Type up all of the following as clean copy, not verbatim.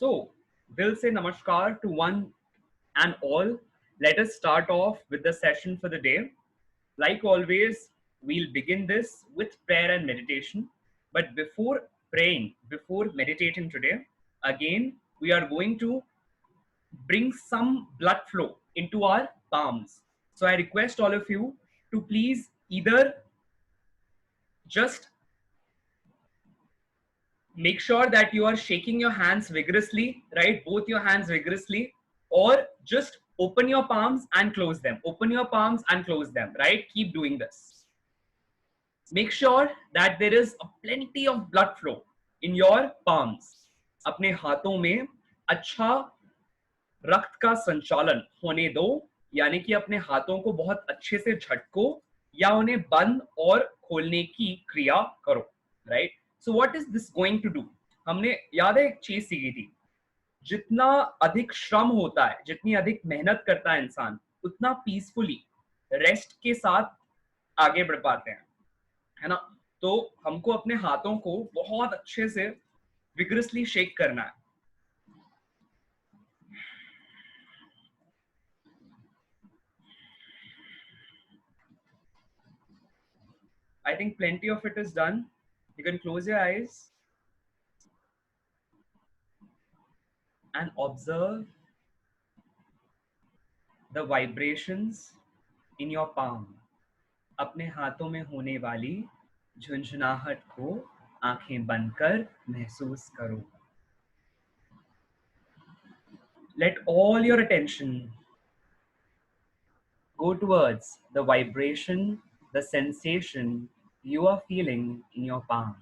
So, we'll say namaskar to one and all. Let us start off with the session for the day. Like always, we'll begin this with prayer and meditation. But before praying, before meditating today, again, we are going to bring some blood flow into our palms. So I request all of you to please either just make sure that you are shaking your hands vigorously, right? Both your hands vigorously, or just open your palms and close them. Open your palms and close them, right? Keep doing this. Make sure that there is a plenty of blood flow in your palms. अपने हाथों में अच्छा रक्त का संचालन होने दो, यानी कि अपने हाथों को बहुत अच्छे से झटको या उन्हें बंद और खोलने की क्रिया करो, right? So what is this going to do? हमने याद है एक चीज सीखी थी, जितना अधिक श्रम होता है, जितनी अधिक मेहनत करता है इंसान, उतना पीसफुली रेस्ट के साथ आगे बढ़ पाते हैं, है ना? तो हमको अपने हाथों को बहुत अच्छे से विग्रसली शेक करना है. I think plenty of it is done. You can close your eyes and observe the vibrations in your palm. अपने हाथों में होने वाली झुंझुनाहट को आंखें बंद कर महसूस करो. Let all your attention go towards the vibration, the sensation you are feeling in your palm.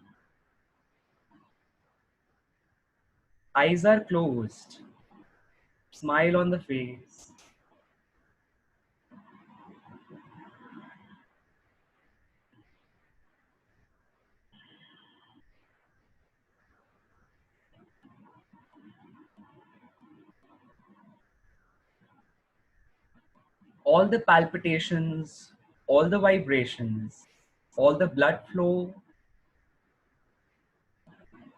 Eyes are closed. Smile on the face. All the palpitations, all the vibrations, all the blood flow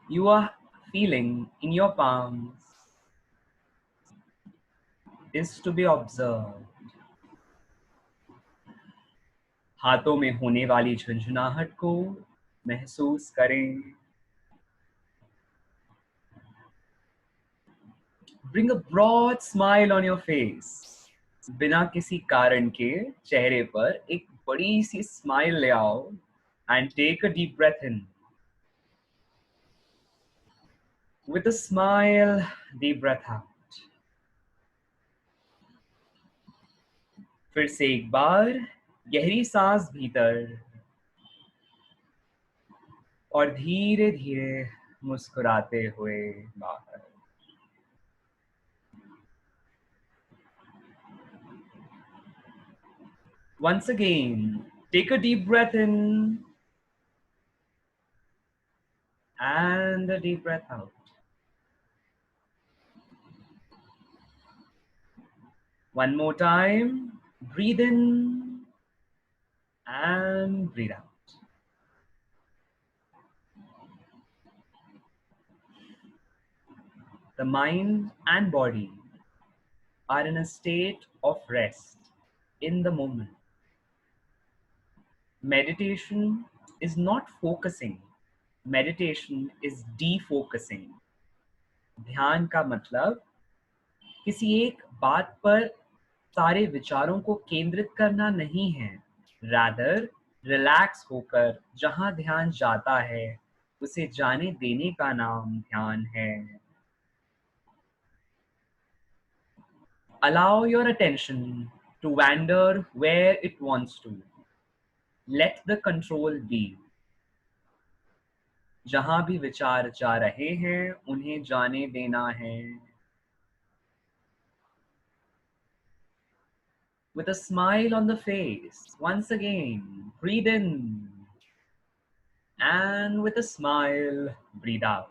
you are feeling in your palms is to be observed. हाथों में होने वाली झुंझुनाहट को महसूस करें. Bring a broad smile on your face. बिना किसी कारण के चेहरे पर एक बड़ी सी स्माइल ले आओ and take a deep breath in. With a smile, deep breath out. फिर से एक बार गहरी सांस भीतर और धीरे धीरे मुस्कुराते हुए बाहर. Once again, take a deep breath in and a deep breath out. One more time, breathe in and breathe out. The mind and body are in a state of rest in the moment. Meditation is not focusing. Meditation is defocusing. ध्यान का मतलब किसी एक बात पर सारे विचारों को केंद्रित करना नहीं है. Rather, रिलैक्स होकर जहां ध्यान जाता है उसे जाने देने का नाम ध्यान है. Allow your attention to wander where it wants to. Let the control be. जहां भी विचार जा रहे हैं उन्हें जाने देना है. With a smile on the face, once again, breathe in. And with a smile, breathe out.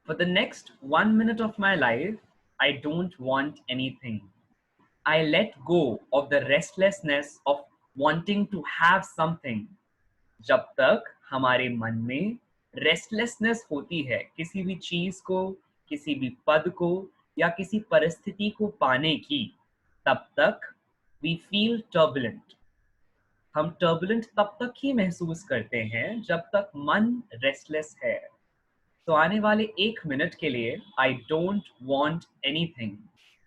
For the next 1 minute of my life, I don't want anything. I let go of the restlessness of wanting to have something. जब तक हमारे मन में restlessness होती है किसी भी चीज को, किसी भी पद को या किसी परिस्थिति को पाने की, तब तक वी फील टर्बुलेंट. हम टर्बुलेंट तब तक ही महसूस करते हैं जब तक मन रेस्टलेस है. तो आने वाले 1 मिनट के लिए I don't want anything.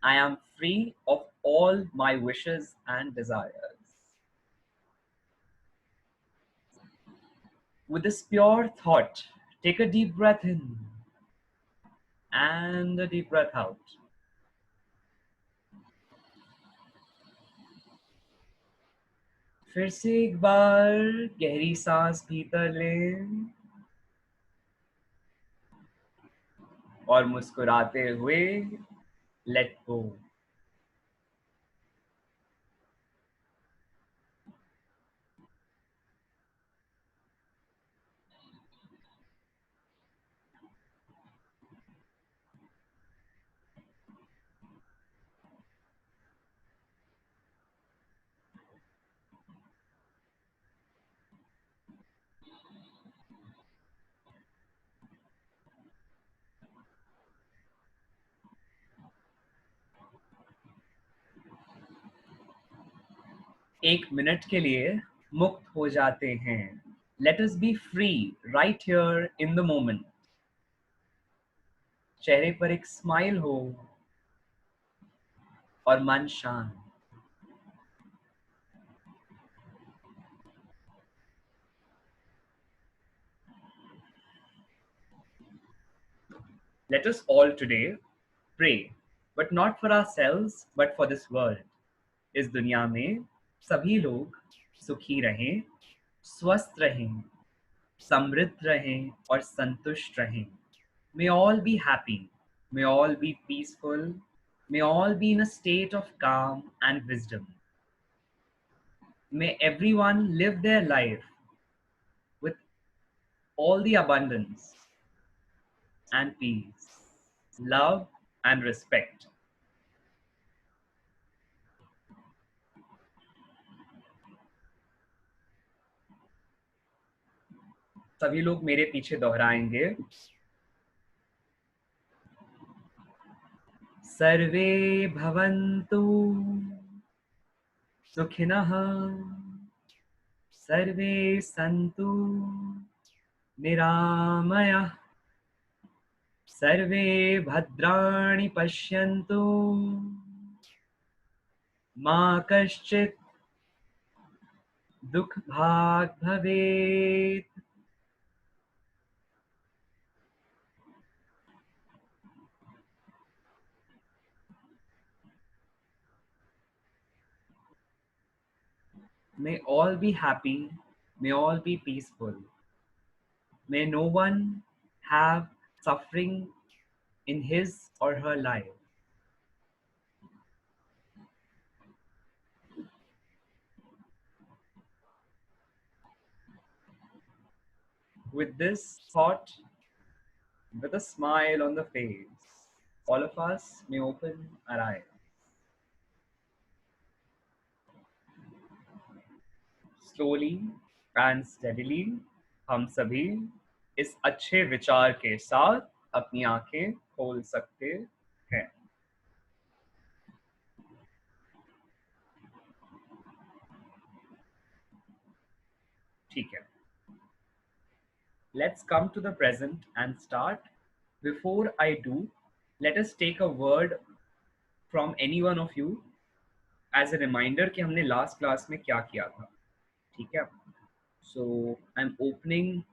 I am free of all my wishes and desires. With this pure thought, take a deep breath in and a deep breath out. फिर से एक बार गहरी सांस भीतर लें और मुस्कुराते हुए लेट गो. एक मिनट के लिए मुक्त हो जाते हैं. Let us B free right here in the moment. चेहरे पर एक स्माइल हो और मन शांत. Let us all today pray, but not for ourselves, but for this world. इस दुनिया में सभी लोग सुखी रहें, स्वस्थ रहें, समृद्ध रहें और संतुष्ट रहें. May all be happy. May all be peaceful. May all be in a state of calm and wisdom. May everyone live their life with all the abundance and peace, love and respect. सभी लोग मेरे पीछे दोहराएंगे. सर्वे भवन्तु सुखिनः, सर्वे सन्तु निरामयाः, सर्वे भद्राणि पश्यन्तु, मा कश्चित् दुःखभाग् भवेत्. May all be happy, may all be peaceful. May no one have suffering in his or her life. With this thought, with a smile on the face, all of us may open our eyes. Slowly and steadily, हम सभी इस अच्छे विचार के साथ अपनी आंखें खोल सकते हैं. ठीक है. Let's come to the present and start. Before I do, let us take a word from any one of you as a reminder कि हमने last class में क्या किया था. ठीक है. So I'm opening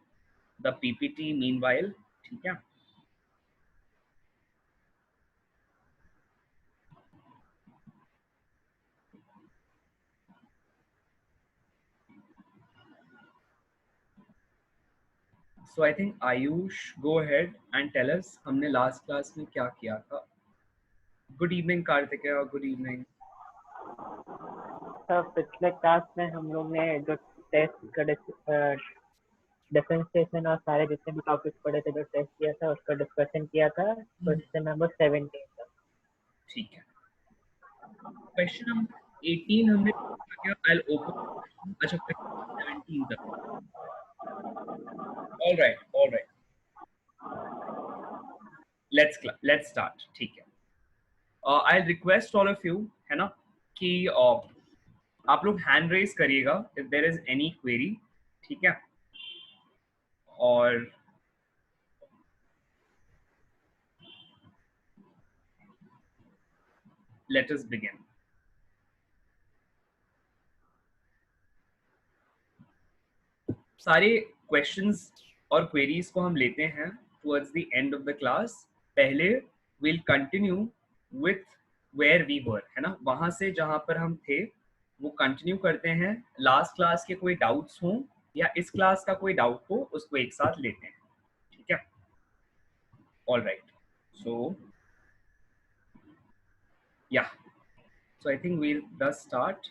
the PPT meanwhile. ठीक है. So I think Ayush, go ahead and tell us हमने last class में क्या किया था. Good evening Kartikeya. Good evening. Sir पिछले क्लास में हम लोग ने जो टेस्ट का डिफरेंशिएशन और सारे जितने भी टॉपिक पढ़े थे जो टेस्ट किया था उसका डिस्कशन किया था. क्वेश्चन नंबर 17 था. ठीक है. क्वेश्चन नंबर 18 हमने किया। I'll open, अच्छा क्वेश्चन 17 तक। all right, let's start, ठीक है। I'll request all of you, है ना, कि आप लोग हैंड रेज करिएगा if there is any query, ठीक है। और let us begin। सारे क्वेश्चंस और क्वेरीज को हम लेते हैं towards the end of the class. पहले will continue with where we were, है ना, वहां से जहां पर हम थे वो कंटिन्यू करते हैं। लास्ट क्लास के कोई डाउट्स हों या इस क्लास का कोई डाउट हो उसको एक साथ लेते हैं, ठीक है। All right, so yeah so I think we'll just start.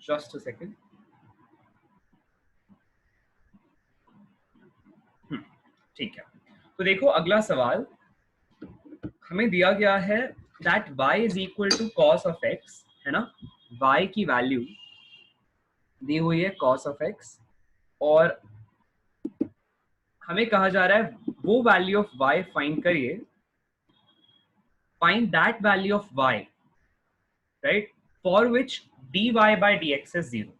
Just a second. ठीक है, तो देखो अगला सवाल हमें दिया गया है that y is equal to cos of x, है ना। y की वैल्यू दी हुई है cos of x, और हमें कहा जा रहा है वो वैल्यू ऑफ y फाइंड करिए, find that value of y, right, for which dy by dx is 0।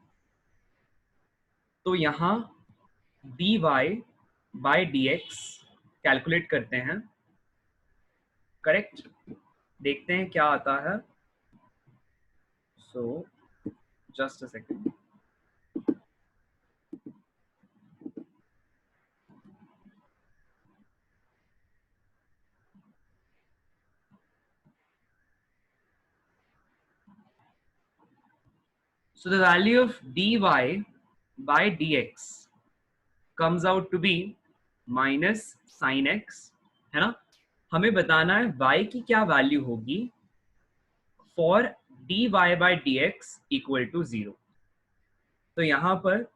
तो यहां dy by dx कैलकुलेट करते हैं, करेक्ट, देखते हैं क्या आता है। So just a second. So the value of dy by dx comes out to be minus sin x, है ना। हमें बताना है y की क्या वैल्यू होगी for dy by dx equal to 0। तो यहां पर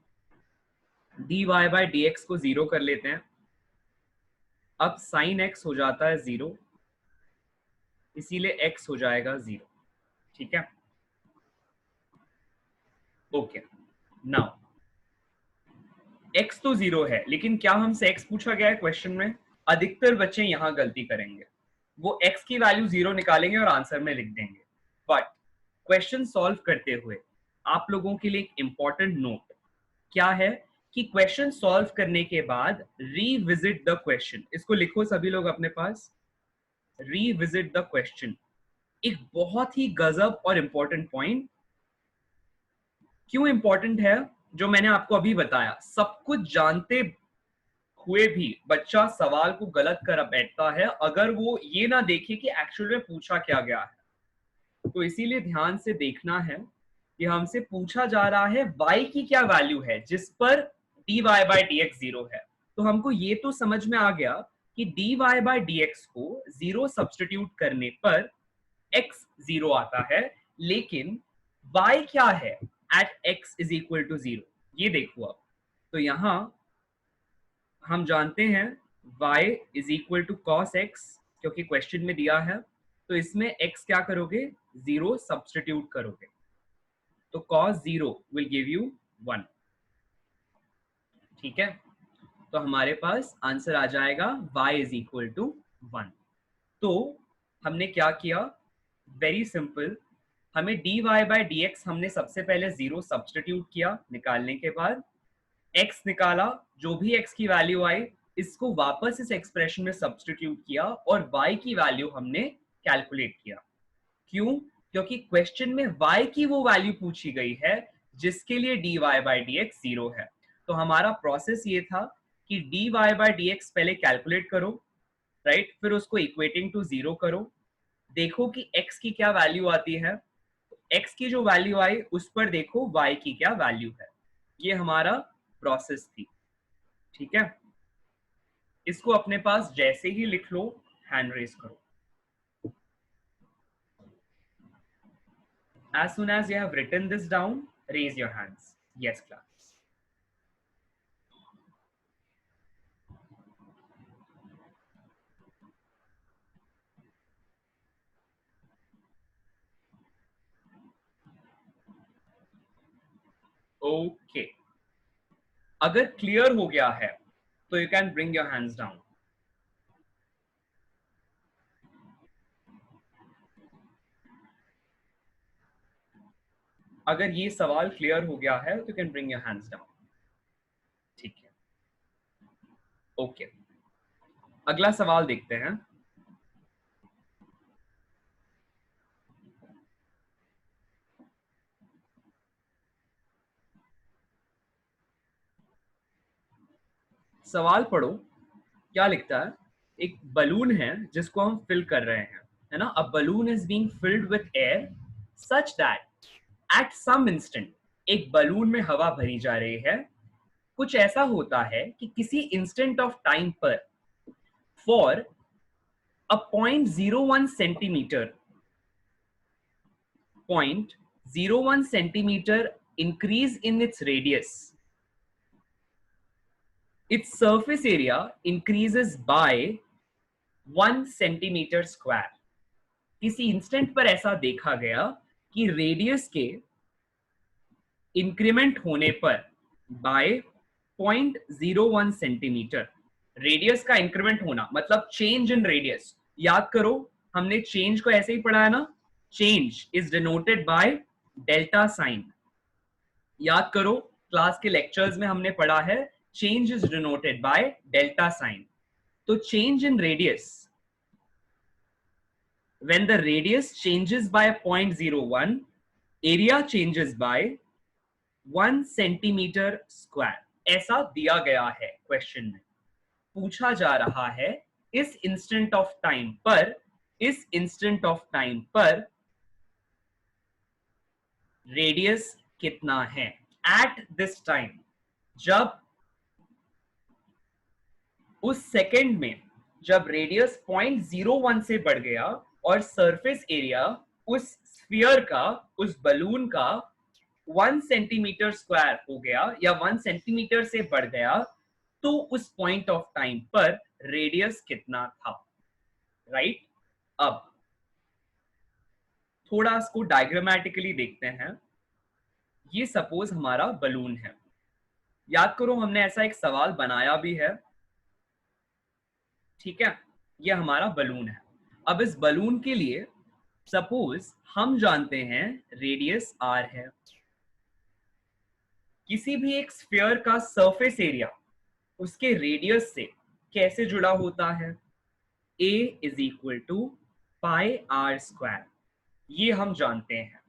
dy by dx को 0 कर लेते हैं। अब sin x हो जाता है 0, इसीलिए x हो जाएगा 0, ठीक है। ओके, नाउ x तो 0 है, लेकिन क्या हमसे x पूछा गया है क्वेश्चन में? अधिकतर बच्चे यहां गलती करेंगे, वो x की वैल्यू 0 निकालेंगे और आंसर में लिख देंगे। बट क्वेश्चन सॉल्व करते हुए आप लोगों के लिए एक इंपॉर्टेंट नोट क्या है कि क्वेश्चन सॉल्व करने के बाद रीविजिट द क्वेश्चन, इसको लिखो सभी लोग अपने पास, रीविजिट द क्वेश्चन। एक बहुत ही गजब और इंपॉर्टेंट पॉइंट। क्यों इंपॉर्टेंट है? जो मैंने आपको अभी बताया, सब कुछ जानते हुए भी बच्चा सवाल को गलत कर बैठता है अगर वो ये ना देखे कि एक्चुअल में पूछा क्या गया है। तो इसीलिए ध्यान से देखना है कि हमसे पूछा जा रहा है y की क्या वैल्यू है जिस पर dy by dx 0 है। तो हमको ये तो समझ में आ गया कि dy by dx को 0 सब्स्टिट्यूट करने पर x 0 आता है, लेकिन y क्या है at x is equal to 0, ये देखो अब। तो यहां हम जानते हैं y is equal to cos x, क्योंकि क्वेश्चन में दिया है, तो इसमें x क्या करोगे? 0 सब्स्टिट्यूट करोगे, तो cos 0 विल गिव यू 1, ठीक है। तो हमारे पास आंसर आ जाएगा y इज इक्वल टू 1। तो हमने क्या किया? वेरी सिंपल, हमें dy by dx हमने सबसे पहले 0 सब्स्टिट्यूट किया, निकालने के बाद x निकाला, जो भी x की वैल्यू आई इसको वापस इस एक्सप्रेशन में सब्स्टिट्यूट किया और y की वैल्यू हमने कैलकुलेट किया। क्यों? क्योंकि क्वेश्चन में y की वो वैल्यू पूछी गई है जिसके लिए dy by dx 0 है। तो हमारा प्रोसेस ये था कि dy by dx पहले कैलकुलेट करो, राइट, फिर उसको इक्वेटिंग टू 0 करो, देखो कि x की क्या वैल्यू आती है, x की जो वैल्यू आई उस पर देखो y की क्या वैल्यू है। ये हमारा प्रोसेस थी, ठीक है। इसको अपने पास जैसे ही लिख लो, हैंड रेज करो. As soon as you have written this down, raise your hands. Yes, class. Okay. अगर क्लियर हो गया है तो you can bring your hands down. अगर ये सवाल क्लियर हो गया है तो you can bring your hands down. ठीक है. ओके. अगला सवाल देखते हैं. सवाल पढ़ो. क्या लिखता है? एक बलून है जिसको हम फिल कर रहे हैं, है ना. A balloon is being filled with air such that at some instant, एक बलून में हवा भरी जा रही है. कुछ ऐसा होता है कि किसी इंस्टेंट ऑफ टाइम पर for a 0.01 centimetre, 0.01 centimeter increase in its radius, its surface area increases by 1 centimeter square. किसी इंस्टेंट पर ऐसा देखा गया कि रेडियस के इंक्रीमेंट होने पर बाय 0.01 सेंटीमीटर, रेडियस का इंक्रीमेंट होना मतलब चेंज इन रेडियस. याद करो हमने चेंज को ऐसे ही पढ़ा है ना, change is denoted by delta sign. याद करो क्लास के लेक्चर्स में हमने पढ़ा है change is denoted by delta sign. तो change in radius, when the radius changes by 0.01, area changes by 1 centimeter square. ऐसा दिया गया है क्वेश्चन में. पूछा जा रहा है इस इंस्टेंट ऑफ टाइम पर, इस इंस्टेंट ऑफ टाइम पर रेडियस कितना है. एट दिस टाइम, जब उस सेकेंड में जब रेडियस 0.01 से बढ़ गया और सरफेस एरिया उस स्फीयर का, उस बलून का 1 सेंटीमीटर स्क्वायर हो गया या 1 सेंटीमीटर से बढ़ गया, तो उस पॉइंट ऑफ टाइम पर रेडियस कितना था. राइट. अब थोड़ा इसको डायग्रामेटिकली देखते हैं. ये सपोज हमारा बलून है. याद करो हमने ऐसा एक सवाल बनाया भी है. ठीक है. ये हमारा बलून है. अब इस बलून के लिए सपोज हम जानते हैं रेडियस r है. किसी भी एक स्फीयर का सरफेस एरिया उसके रेडियस से कैसे जुड़ा होता है? a is equal to pi r square. ये हम जानते हैं.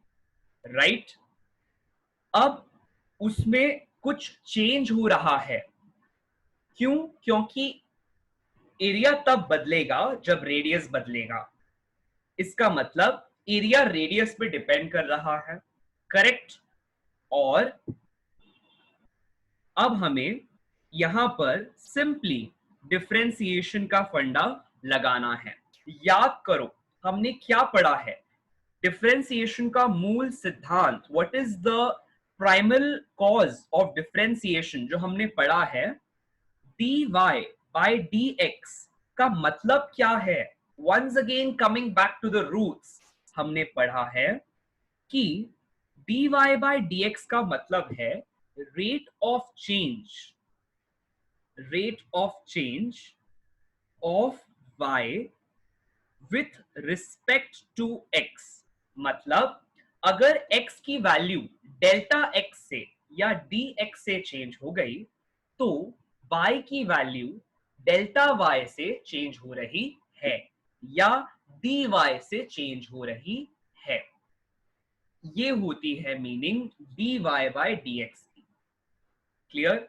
राइट. अब उसमें कुछ चेंज हो रहा है. क्यों? क्योंकि एरिया तब बदलेगा जब रेडियस बदलेगा. इसका मतलब एरिया रेडियस पे डिपेंड कर रहा है. करेक्ट. और अब हमें यहां पर सिंपली डिफरेंशिएशन का फंडा लगाना है. याद करो हमने क्या पढ़ा है? डिफरेंशिएशन का मूल सिद्धांत, what is the primal cause of differentiation, जो हमने पढ़ा है dy by dx का मतलब क्या है? once again coming back to the roots, हमने पढ़ा है कि dy by dx का मतलब है rate of change of y with respect to x. मतलब अगर x की वैल्यू डेल्टा x से या dx से चेंज हो गई तो y की वैल्यू डेल्टा y से चेंज हो रही है या dy से चेंज हो रही है. ये होती है मीनिंग dy by dx की. क्लियर.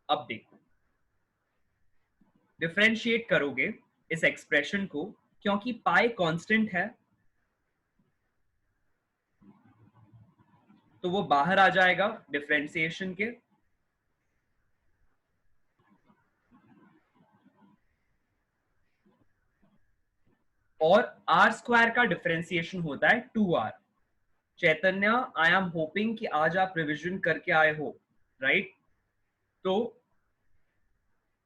अब देखो डिफरेंशिएट करोगे इस एक्सप्रेशन को, क्योंकि पाई कांस्टेंट है तो वो बाहर आ जाएगा डिफरेंशिएशन के. और आर स्क्वायर का डिफरेंशिएशन होता है 2r। Chaitanya, I am hoping कि आज आप रिविजन करके आए हो, राइट? तो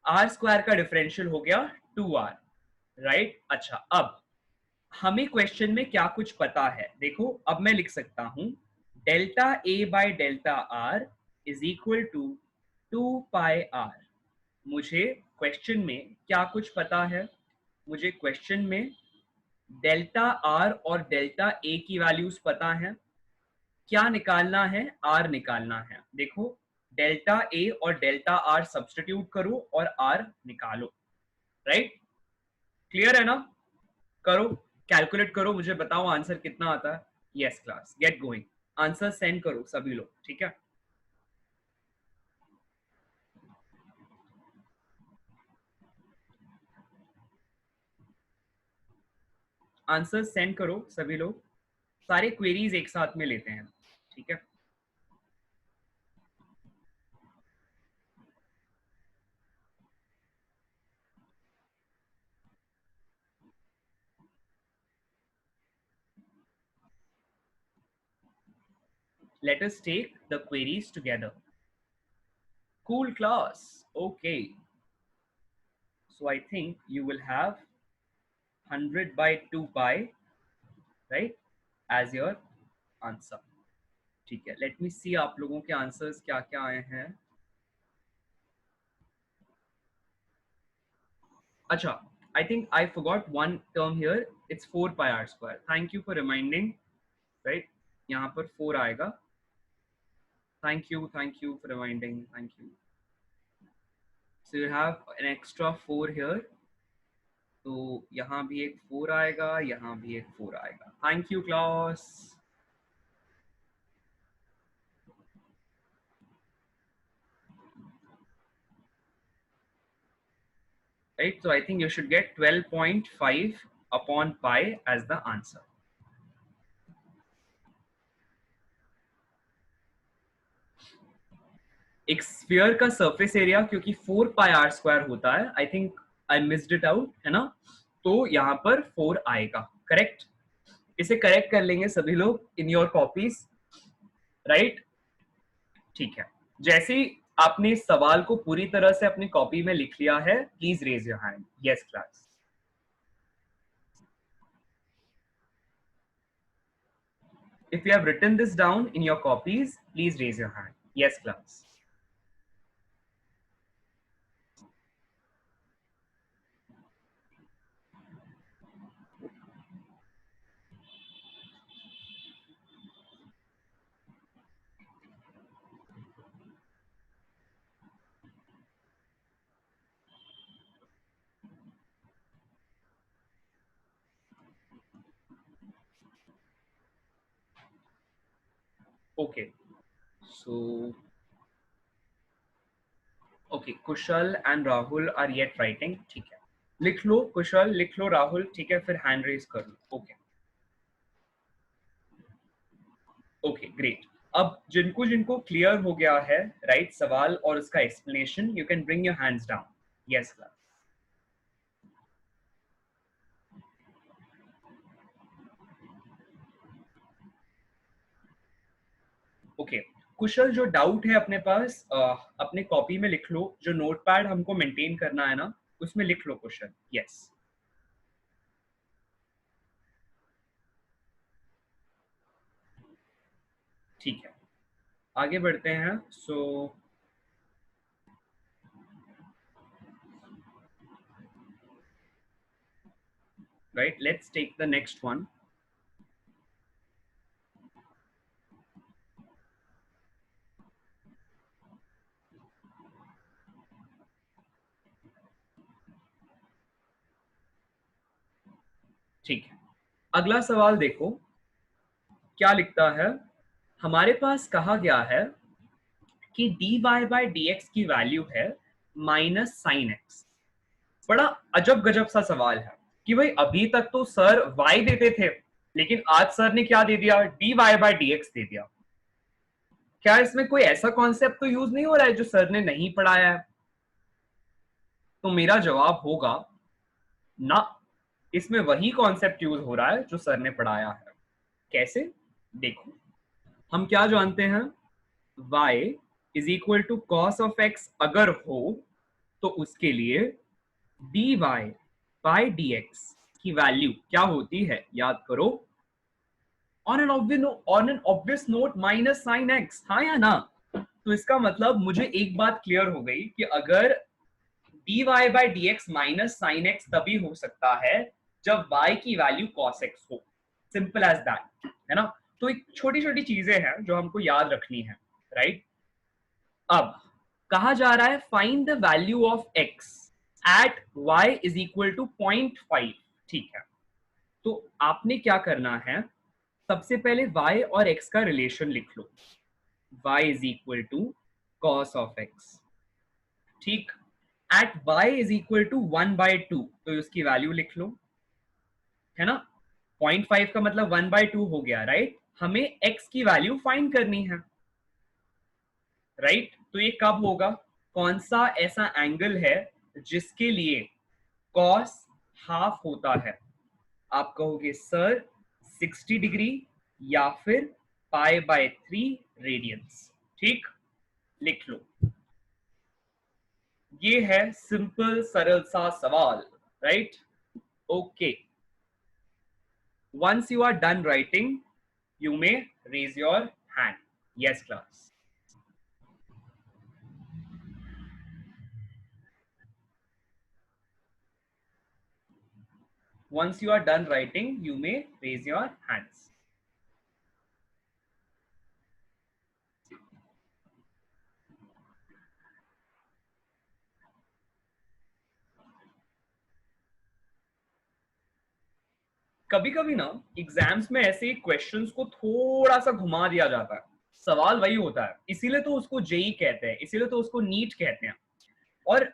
आर स्क्वायर का डिफरेंशियल हो गया 2r, राइट? अच्छा, अब हमें क्वेश्चन में क्या कुछ पता है, देखो अब मैं लिख सकता हूं delta A by delta r is equal to 2πr। मुझे क्वेश्चन में क्या कुछ पता है? मुझे क्वेश्चन में डेल्टा आर और डेल्टा ए की वैल्यूज पता है। क्या निकालना है? आर निकालना है। देखो, डेल्टा ए और डेल्टा आर सब्स्टिट्यूट करो और आर निकालो, राइट? क्लियर है ना? करो, कैलकुलेट करो, मुझे बताओ आंसर कितना आता है। Yes class, get going, answer send करो सभी लोग, ठीक है? आंसर सेंड करो सभी लोग, सारे क्वेरीज एक साथ में लेते हैं, ठीक है? Let us take the queries together. Cool class. Okay. So I think you will have 100 by 2 pi, right, as your answer. ठीक है, let me see आप लोगों के आंसर्स क्या क्या आए हैं। अच्छा, I think I forgot one term here. It's 4 pi r square. Thank you for reminding. Right? यहाँ पर 4 आएगा। Thank you for reminding. Thank you. So you have an extra 4 here. तो यहाँ भी एक 4 आएगा, यहाँ भी एक 4 आएगा। Thank you class. Right? So I think you should get 12.5 upon pi as the answer. एक स्फीयर का सरफेस एरिया क्योंकि 4 पाई आर स्क्वायर होता है, I think I missed it out, है ना? तो यहाँ पर 4 आएगा, करेक्ट? इसे करेक्ट कर लेंगे सभी लोग इन योर कॉपीज, राइट? ठीक है, जैसे ही आपने सवाल को पूरी तरह से अपनी कॉपी में लिख लिया है, please raise your hand. Yes class. If you have written this down in your copies, please raise your hand. Yes class. Okay, so okay, Kushal and Rahul are yet writing. ठीक है, लिख लो कुशल, लिख लो राहुल, ठीक है? फिर हैंड रेज कर लो। Okay okay, great. अब जिनको जिनको क्लियर हो गया है, राइट, सवाल और उसका explanation, you can bring your hands down. Yes class. Okay, Kushal, जो डाउट है अपने पास अपने कॉपी में लिख लो, जो नोटपैड हमको मेंटेन करना है ना, उसमें लिख लो कुशल। यस, ठीक है, आगे बढ़ते हैं। So right, let's take the next one. ठीक है, अगला सवाल देखो क्या लिखता है। हमारे पास कहा गया है कि dy बाई डी एक्स की वैल्यू है माइनस साइन एक्स। बड़ा अजब गजब सा सवाल है कि भाई अभी तक तो सर y देते थे, लेकिन आज सर ने क्या दे दिया? dy बाई डी एक्स दे दिया। क्या इसमें कोई ऐसा कॉन्सेप्ट तो यूज नहीं हो रहा है जो सर ने नहीं पढ़ाया है? तो मेरा जवाब होगा ना, इसमें वही कॉन्सेप्ट यूज हो रहा है जो सर ने पढ़ाया है। कैसे? देखो, हम क्या जानते हैं, y is equal to cos of x अगर हो तो उसके लिए dy बाई dx की वैल्यू क्या होती है, याद करो, on an obvious note minus sine x, हाँ या ना? तो इसका मतलब मुझे एक बात क्लियर हो गई कि अगर dy by dx minus sine x तभी हो सकता है जब y की वैल्यू cos x हो। सिंपल एज दैट, है ना? तो एक छोटी छोटी चीजें हैं जो हमको याद रखनी है, राइट? अब कहा जा रहा है find the value of x at y is equal to 0.5, ठीक है? तो आपने क्या करना है, सबसे पहले y और x का रिलेशन लिख लो, y is equal to cos of x, ठीक? At y is equal to 1/2, तो उसकी वैल्यू लिख लो, है ना? 0.5 का मतलब 1/2 हो गया, राइट? हमें x की वैल्यू फाइंड करनी है, राइट? तो ये कब होगा? कौन सा ऐसा एंगल है जिसके लिए कॉस हाफ होता है? आप कहोगे सर 60 डिग्री या फिर π/3 रेडियंस, ठीक? लिख लो। ये है सिंपल सरल सा सवाल, right? Okay, once you are done writing you may raise your hand. Yes class. Once you are done writing you may raise your hands. कभी कभी ना एग्जाम्स में ऐसे क्वेश्चंस को थोड़ा सा घुमा दिया जाता है, सवाल वही होता है, इसीलिए तो उसको जेई कहते हैं, इसीलिए तो उसको नीट कहते हैं। और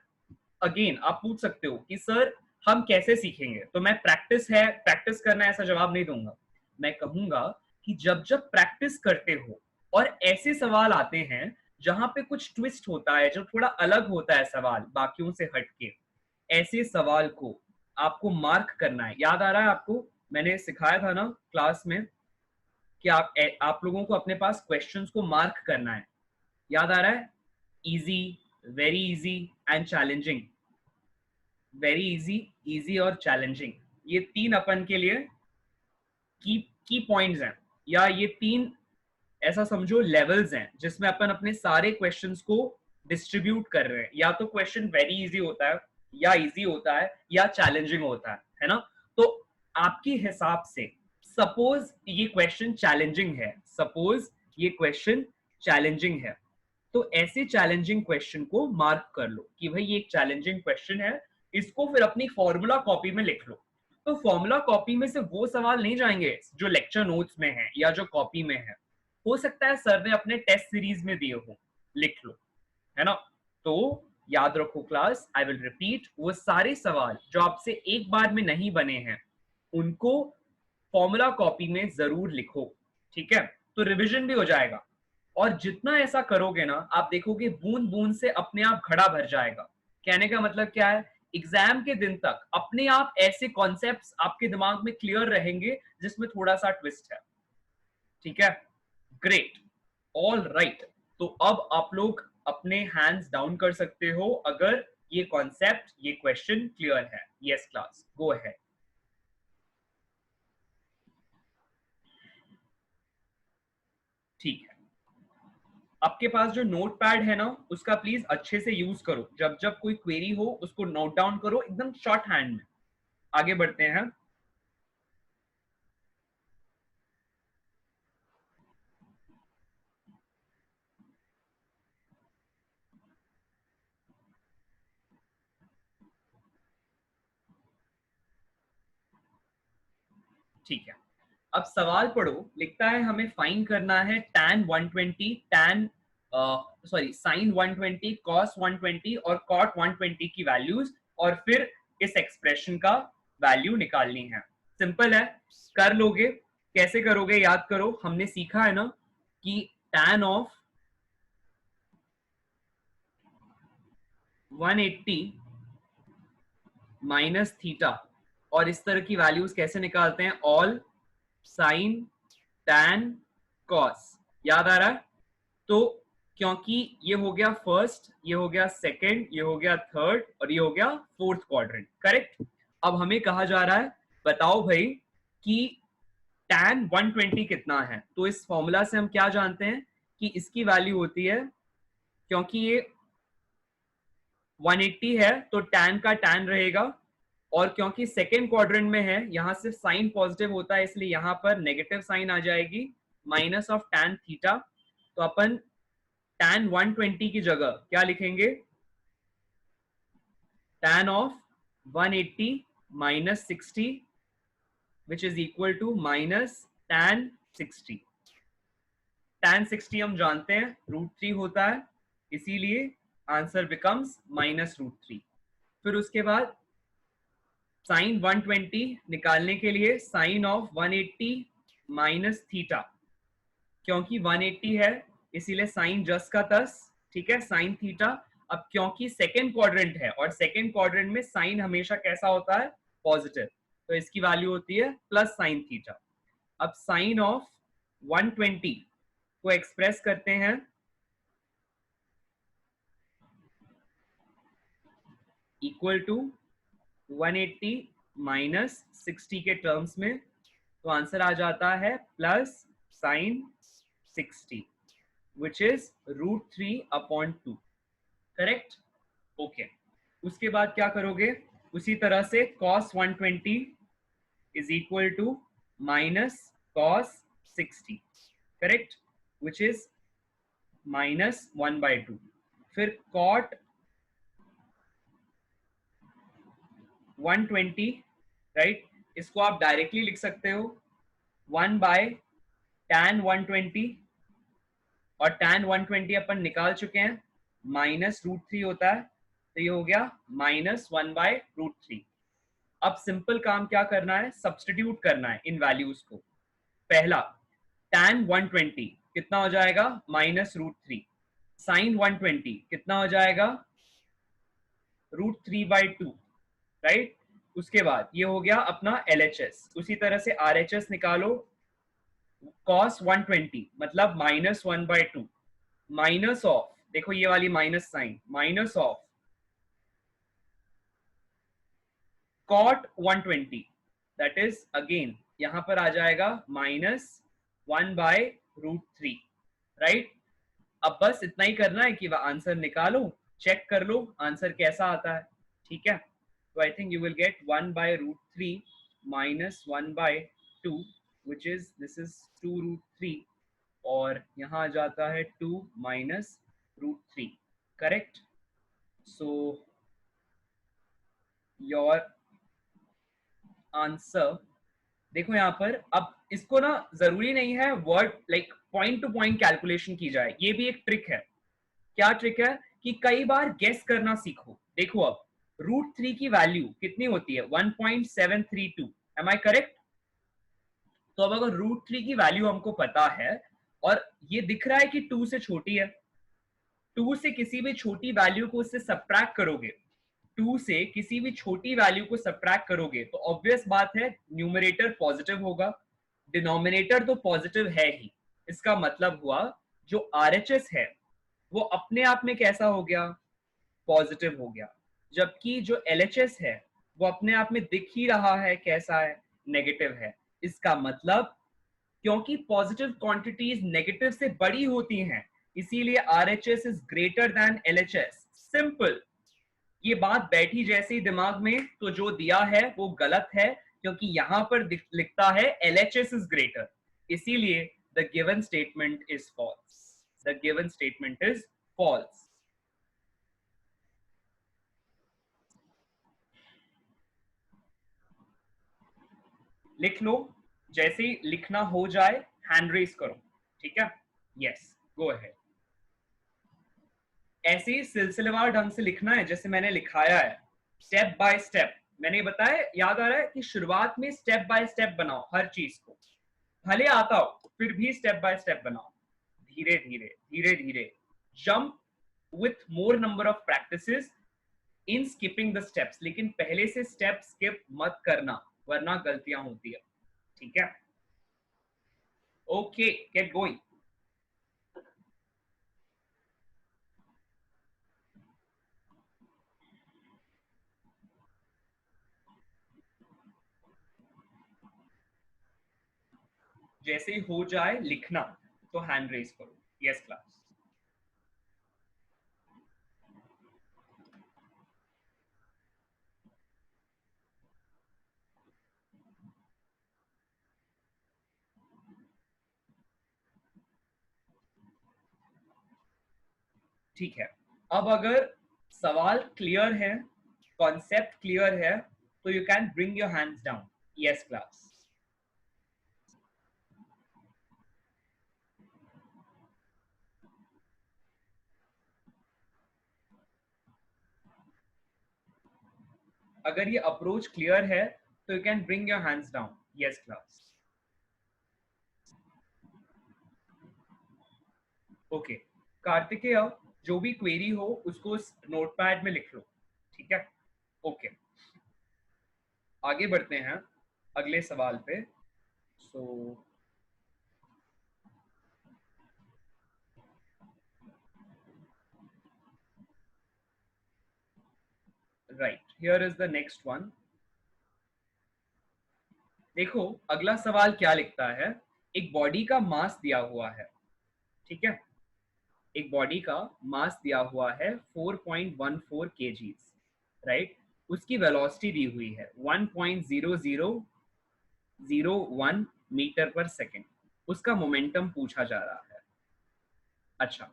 अगेन आप पूछ सकते हो कि सर हम कैसे सीखेंगे, तो मैं प्रैक्टिस करना ऐसा जवाब नहीं दूंगा। मैं कहूंगा कि जब जब प्रैक्टिस करते हो और ऐसे सवाल आते हैं जहां पे कुछ ट्विस्ट होता है, जो थोड़ा अलग होता है सवाल बाकियों से हटके, ऐसे सवाल को आपको मार्क करना है। याद आ रहा है आपको, मैंने सिखाया था ना क्लास में कि आप लोगों को अपने पास क्वेश्चंस को मार्क करना है। याद आ रहा है? Easy, very easy and challenging. Very easy, easy और चैलेंजिंग, ये तीन अपन के लिए की पॉइंट्स हैं, या ये तीन ऐसा समझो लेवल्स हैं जिसमें अपन अपने सारे क्वेश्चंस को डिस्ट्रीब्यूट कर रहे हैं। या तो क्वेश्चन वेरी इजी होता है, या इजी होता है, या चैलेंजिंग होता है ना? तो आपके हिसाब से सपोज ये क्वेश्चन चैलेंजिंग है, सपोज ये क्वेश्चन चैलेंजिंग है, तो ऐसे चैलेंजिंग क्वेश्चन को मार्क कर लो कि भाई ये एक चैलेंजिंग क्वेश्चन है, इसको फिर अपनी फॉर्मूला कॉपी में लिख लो। तो फॉर्मूला कॉपी में से वो सवाल नहीं जाएंगे जो लेक्चर नोट्स में है या जो कॉपी में है, हो सकता है सर ने अपने टेस्ट सीरीज में दिए हो, लिख लो, है ना? तो याद रखो क्लास, आई विल रिपीट, वो सारे सवाल जो आपसे एक बार में नहीं बने हैं उनको फॉर्मूला कॉपी में जरूर लिखो, ठीक है? तो रिवीजन भी हो जाएगा। और जितना ऐसा करोगे ना, आप देखोगे बूंद बूंद से अपने आप घड़ा भर जाएगा। कहने का मतलब क्या है, एग्जाम के दिन तक अपने आप ऐसे कॉन्सेप्ट्स आपके दिमाग में क्लियर रहेंगे जिसमें थोड़ा सा ट्विस्ट है, ठीक है? Great, all right. तो अब आप लोग अपने हैंड्स डाउन कर सकते हो अगर ये कॉन्सेप्ट, ये क्वेश्चन क्लियर है। Yes class, go ahead. ठीक है, आपके पास जो नोट पैड है ना, उसका प्लीज अच्छे से यूज करो, जब जब कोई क्वेरी हो उसको नोट डाउन करो एकदम शॉर्ट हैंड में। आगे बढ़ते हैं। ठीक है, अब सवाल पढ़ो। लिखता है हमें फाइंड करना है tan 120, tan sorry sin 120, cos 120 और cot 120 की वैल्यूज, और फिर इस एक्सप्रेशन का वैल्यू निकालनी है। सिंपल है, कर लोगे। कैसे करोगे, याद करो, हमने सीखा है ना कि tan ऑफ 180 माइनस थीटा और इस तरह की वैल्यूज कैसे निकालते हैं, ऑल साइन टैन कॉस, याद आ रहा है। तो क्योंकि ये हो गया फर्स्ट, ये हो गया सेकंड, ये हो गया थर्ड और ये हो गया फोर्थ क्वाड्रेंट, करेक्ट। अब हमें कहा जा रहा है बताओ भाई कि tan 120 कितना है। तो इस फॉर्मूला से हम क्या जानते हैं कि इसकी वैल्यू होती है, क्योंकि ये 180 है तो tan का tan रहेगा, और क्योंकि सेकेंड क्वाड्रेंट में है यहां से साइन पॉजिटिव होता है इसलिए यहां पर नेगेटिव साइन आ जाएगी, माइनस ऑफ tan थीटा। तो अपन tan 120 की जगह क्या लिखेंगे, tan of 180 minus 60 which is equal to minus tan 60। tan 60 हम जानते हैं √3 होता है, इसीलिए आंसर बिकम्स -√3। फिर उसके बाद साइन 120 निकालने के लिए साइन ऑफ 180 माइनस थीटा, क्योंकि 180 है इसीलिए साइन जस का तस, ठीक है, साइन थीटा। अब क्योंकि सेकेंड क्वाड्रेंट है और सेकेंड क्वाड्रेंट में साइन हमेशा कैसा होता है, पॉजिटिव, तो इसकी वैल्यू होती है प्लस साइन थीटा। अब साइन ऑफ 120 को एक्सप्रेस करते हैं इक्वल टू 180 माइनस 60 के टर्म्स में, तो आंसर आ जाता है plus sign 60 which is √3/2, correct. Okay, उसके बाद क्या करोगे, उसी तरह से cos 120 is equal to minus cos 60, correct, which is -1/2। फिर cot 120, राइट, इसको आप डायरेक्टली लिख सकते हो 1/tan 120, और tan 120 अपन निकाल चुके हैं, -√3 होता है, तो ये हो गया -1/√3। अब सिंपल काम क्या करना है, सब्स्टिट्यूट करना है इन वैल्यूज को। पहला tan 120 कितना हो जाएगा, -√3, sin 120 कितना हो जाएगा, √3/2, राइट। उसके बाद ये हो गया अपना LHS, उसी तरह से RHS निकालो, cos 120 मतलब -1/2 माइनस ऑफ, देखो ये वाली minus sine, minus of cot 120, that is again यहां पर आ जाएगा -1/√3, राइट। अब बस इतना ही करना है कि वह आंसर निकालो, चेक कर लो आंसर कैसा आता है, ठीक है। तो I think you will get 1/√3 minus 1/2 which is this is 2√3, और यहाँ आ जाता है 2 minus √3, correct. So your answer, देखो यहाँ पर, अब इसको ना जरूरी नहीं है word like point two point calculation की जाए, ये भी एक ट्रिक है। क्या ट्रिक है कि कई बार गेस करना सीखो। देखो अब √3 की वैल्यू कितनी होती है, 1.732, एम आई करेक्ट। तो अब अगर √3 की वैल्यू हमको पता है और ये दिख रहा है कि 2 से छोटी है, 2 से किसी भी छोटी वैल्यू को उससे सबट्रैक्ट करोगे, 2 से किसी भी छोटी वैल्यू को सबट्रैक्ट करोगे तो ऑब्वियस बात है न्यूमरेटर पॉजिटिव होगा, डिनोमिनेटर तो पॉजिटिव है ही। इसका मतलब हुआ जो RHS है वो अपने आप में कैसा हो गया, पॉजिटिव हो गया, जबकि जो LHS है वो अपने आप में दिख ही रहा है कैसा है, नेगेटिव है। इसका मतलब क्योंकि पॉजिटिव क्वांटिटीज नेगेटिव से बड़ी होती हैं इसीलिए RHS is greater than LHS, simple. ये बात बैठी जैसे ही दिमाग में, तो जो दिया है वो गलत है, क्योंकि यहां पर लिखता है LHS इज ग्रेटर, इसीलिए the given statement is false, the given statement is false. लिख लो, जैसे ही लिखना हो जाए हैंड रेस करो, ठीक है, यस गो अहेड। ऐसे ही सिलसिलेवार ढंग से लिखना है जैसे मैंने लिखाया है, स्टेप बाय स्टेप। मैंने बताया, याद आ रहा है कि शुरुआत में स्टेप बाय स्टेप बनाओ हर चीज को, भले आता हो फिर भी स्टेप बाय स्टेप बनाओ, धीरे धीरे धीरे धीरे, jump with more number of practices, in skipping the steps, लेकिन पहले से स्टेप स्किप मत करना वरना गलतियां होती है, ठीक है? Okay, gate going. जैसे ही हो जाए लिखना तो हैंड रेज करो। Yes class. ठीक है, अब अगर सवाल क्लियर है, कॉन्सेप्ट क्लियर है, तो you can bring your hands down. Yes class. अगर ये अप्रोच क्लियर है तो you can bring your hands down. Yes class. Okay Kartikeya, जो भी क्वेरी हो उसको नोटपैड में लिख लो, ठीक है? ओके आगे बढ़ते हैं अगले सवाल पे। So right, here is the next one. देखो अगला सवाल क्या लिखता है, एक बॉडी का मास दिया हुआ है, ठीक है? एक बॉडी का मास दिया हुआ है 4.14 kgs, राइट? उसकी वेलोसिटी दी हुई है 1.0001 मीटर पर सेकेंड। उसका मोमेंटम पूछा जा रहा है। अच्छा,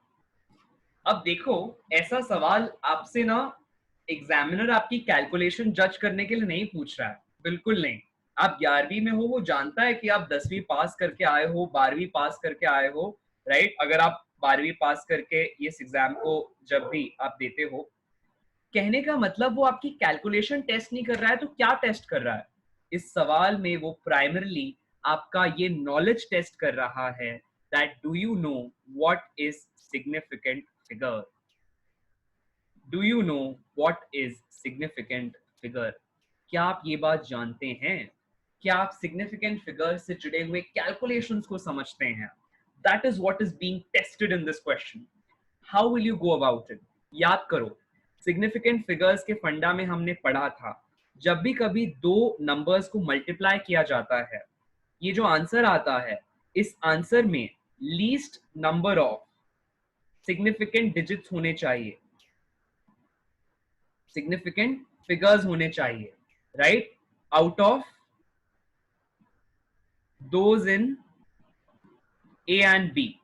अब देखो ऐसा सवाल आपसे ना एग्जामिनर आपकी कैलकुलेशन जज करने के लिए नहीं पूछ रहा है, बिल्कुल नहीं। आप 11वीं में हो, वो जानता है कि आप 10वीं पास करके आए हो, 12वीं पास करके आए हो, राइट? अगर आप 12वीं पास करके इस एग्जाम को जब भी आप देते हो, कहने का मतलब वो आपकी कैलकुलेशन टेस्ट नहीं कर रहा है, तो क्या टेस्ट कर रहा है? इस सवाल में वो प्राइमरली आपका ये नॉलेज टेस्ट कर रहा है that do you know what is significant figure. Do you know what is significant figure? क्या आप ये बात जानते हैं? क्या आप सिग्निफिकेंट फिगर से जुड़े हुए कैलकुलेशंस को समझते हैं? That is what is being tested in this question. How will you go about it? याद करो, सिग्निफिकेंट फिगर्स के फंडा में हमने पढ़ा था, जब भी कभी दो नंबर्स को मल्टीप्लाई किया जाता है, ये जो आंसर आता है, इस आंसर में least number of significant digits होने चाहिए, सिग्निफिकेंट फिगर्स होने चाहिए, right? Out of those in A and B.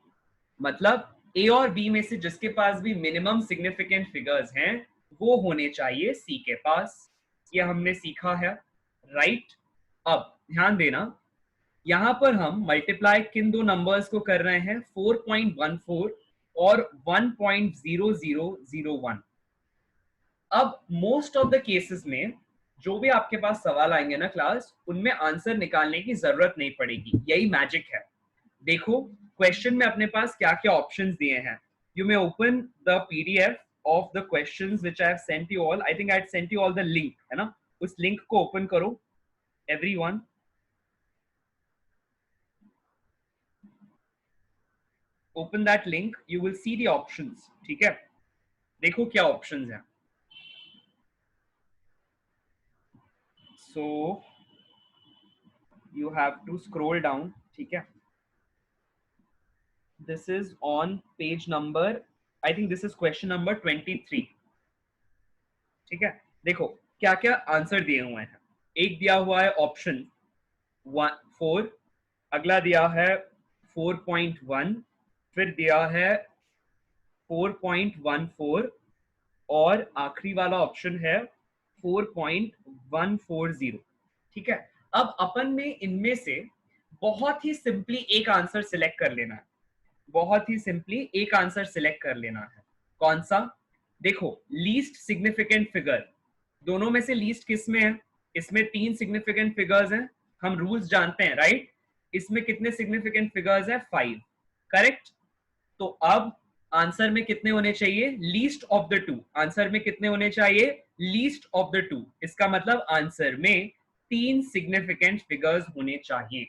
मतलब ए और बी में से जिसके पास भी मिनिमम सिग्निफिकेंट फिगर्स हैं वो होने चाहिए सी के पास। ये हमने सीखा है, राइट? अब ध्यान देना, यहां पर हम मल्टीप्लाई किन दो नंबर्स को कर रहे हैं, 4.14 और 1.0001। अब मोस्ट ऑफ द केसेस में जो भी आपके पास सवाल आएंगे ना क्लास, उनमें आंसर निकालने की जरूरत नहीं पड़ेगी, यही मैजिक है। देखो क्वेश्चन में अपने पास क्या क्या ऑप्शंस दिए हैं। You may open the PDF of the questions which I have sent you all. I think I had sent you all the link, है ना? उस लिंक को ओपन करो everyone. Open that link, you will see the options, ठीक है? देखो क्या options हैं। सो you have to scroll down, ठीक है? This is on page number, I think this is question number 23, ठीक है? देखो क्या क्या आंसर दिए हुए हैं। एक दिया हुआ है ऑप्शन 4, अगला दिया है 4.1, फिर दिया है 4.14 और आखिरी वाला ऑप्शन है 4.140, ठीक है? अब अपन में इनमें से बहुत ही सिंपली एक आंसर सिलेक्ट कर लेना है, बहुत ही सिंपली एक आंसर सिलेक्ट कर लेना है। कौन सा? देखो लीस्ट सिग्निफिकेंट फिगर, दोनों में से लीस्ट किस में है? इसमें 3 सिग्निफिकेंट फिगर्स हैं, हम रूल्स जानते हैं, राइट? इसमें कितने सिग्निफिकेंट फिगर्स हैं? 5, करेक्ट? तो अब आंसर में कितने होने चाहिए? Least of the two. Answer में कितने होने चाहिए? Least of the two. इसका मतलब आंसर में 3 सिग्निफिकेंट फिगर्स होने चाहिए।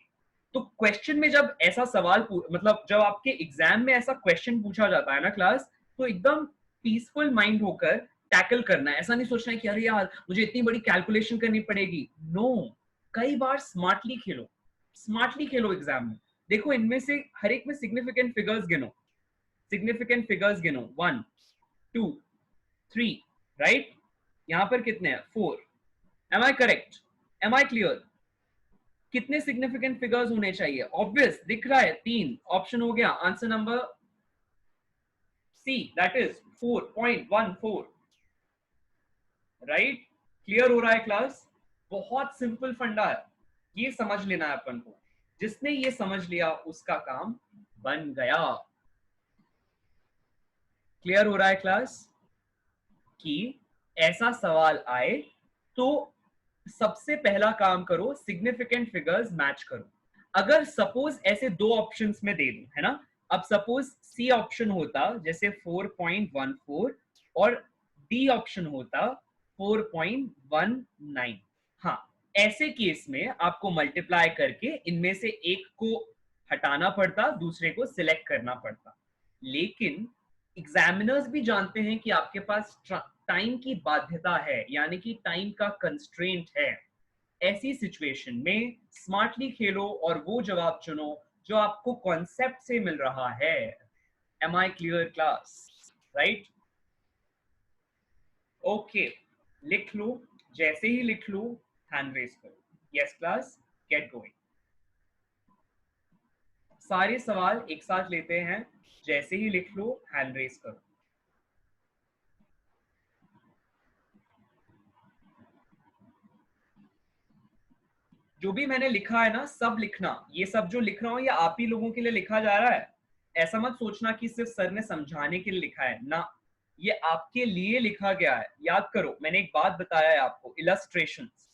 तो क्वेश्चन में जब ऐसा सवाल मतलब जब आपके एग्जाम में ऐसा क्वेश्चन पूछा जाता है ना क्लास, तो एकदम पीसफुल माइंड होकर टैकल करना है। ऐसा नहीं सोचना है कि अरे यार मुझे इतनी बड़ी कैलकुलेशन करनी पड़ेगी। नो, कई बार स्मार्टली खेलो, स्मार्टली खेलो एग्जाम में। देखो इनमें से हर एक में सिग्निफिकेंट फिगर्स गिनो, सिग्निफिकेंट फिगर्स गिनो। 1 2 3, राइट? यहां पर कितने हैं? 4। Am I correct? Am I clear? कितने सिग्निफिकेंट फिगर्स होने चाहिए? ऑब्वियस दिख रहा है, 3 ऑप्शन हो गया। Answer number C, that is 4.14, right? Clear हो रहा है क्लास? बहुत सिंपल फंडा है, ये समझ लेना है अपन को। जिसने ये समझ लिया उसका काम बन गया। क्लियर हो रहा है क्लास? कि ऐसा सवाल आए तो सबसे पहला काम करो, सिग्निफिकेंट फिगर्स मैच करो। अगर सपोज ऐसे दो ऑप्शंस में दे दूं, है ना? अब सपोज सी ऑप्शन होता जैसे 4.14 और डी ऑप्शन होता 4.19। हाँ, ऐसे केस में आपको मल्टीप्लाई करके इनमें से एक को हटाना पड़ता, दूसरे को सिलेक्ट करना पड़ता। लेकिन एग्जामिनर्स भी जानते हैं कि आपके पास टाइम की बाध्यता है, यानी कि टाइम का कंस्ट्रेंट है। ऐसी सिचुएशन में स्मार्टली खेलो और वो जवाब चुनो जो आपको कॉन्सेप्ट से मिल रहा है। Am I clear class? Right? Okay, लिख लो। जैसे ही लिख लो हैंड रेस करो। Yes class, get going. सारे सवाल एक साथ लेते हैं। जैसे ही लिख लो हैंड रेस करो। जो भी मैंने लिखा है ना, सब लिखना। ये सब जो लिख रहा हूं ये आप ही लोगों के लिए लिखा जा रहा है। ऐसा मत सोचना कि सिर्फ सर ने समझाने के लिए लिखा है ना, ये आपके लिए लिखा गया है। याद करो, मैंने एक बात बताया है आपको, इलस्ट्रेशंस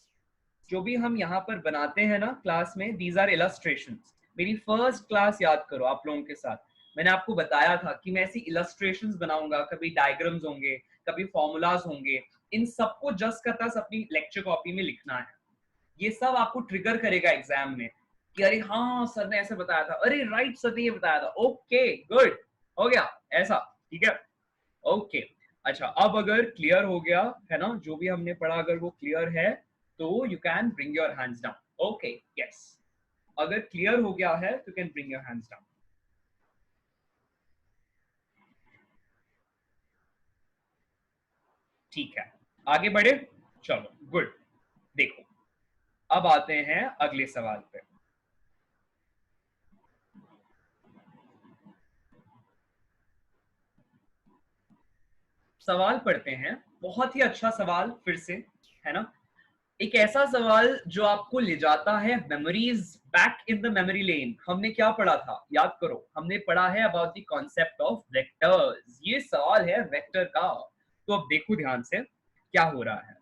जो भी हम यहाँ पर बनाते हैं ना क्लास में, दीज आर इलस्ट्रेशंस। मेरी फर्स्ट क्लास याद करो आप लोगों के साथ, मैंने आपको बताया था कि मैं ऐसी इलस्ट्रेशंस बनाऊंगा, कभी डायग्राम्स होंगे, कभी फॉर्मूलाज होंगे। इन सबको जस्ट का तस अपनी लेक्चर कॉपी में लिखना है। ये सब आपको ट्रिगर करेगा एग्जाम में कि अरे हाँ सर ने ऐसे बताया था, अरे राइट सर ने ये बताया था, ओके गुड, हो गया ऐसा, ठीक है? ओके, अच्छा अब अगर क्लियर हो गया है ना जो भी हमने पढ़ा, अगर वो क्लियर है तो you can bring your hands down. Okay, yes, अगर क्लियर हो गया है तो can bring your hands down. ठीक है, आगे बढ़े, चलो गुड। देखो अब आते हैं अगले सवाल पे। सवाल पढ़ते हैं, बहुत ही अच्छा सवाल फिर से, है ना? एक ऐसा सवाल जो आपको ले जाता है memories, back in the memory lane. हमने क्या पढ़ा था याद करो? हमने पढ़ा है about the concept of vectors. ये सवाल है वेक्टर का। तो अब देखो ध्यान से क्या हो रहा है।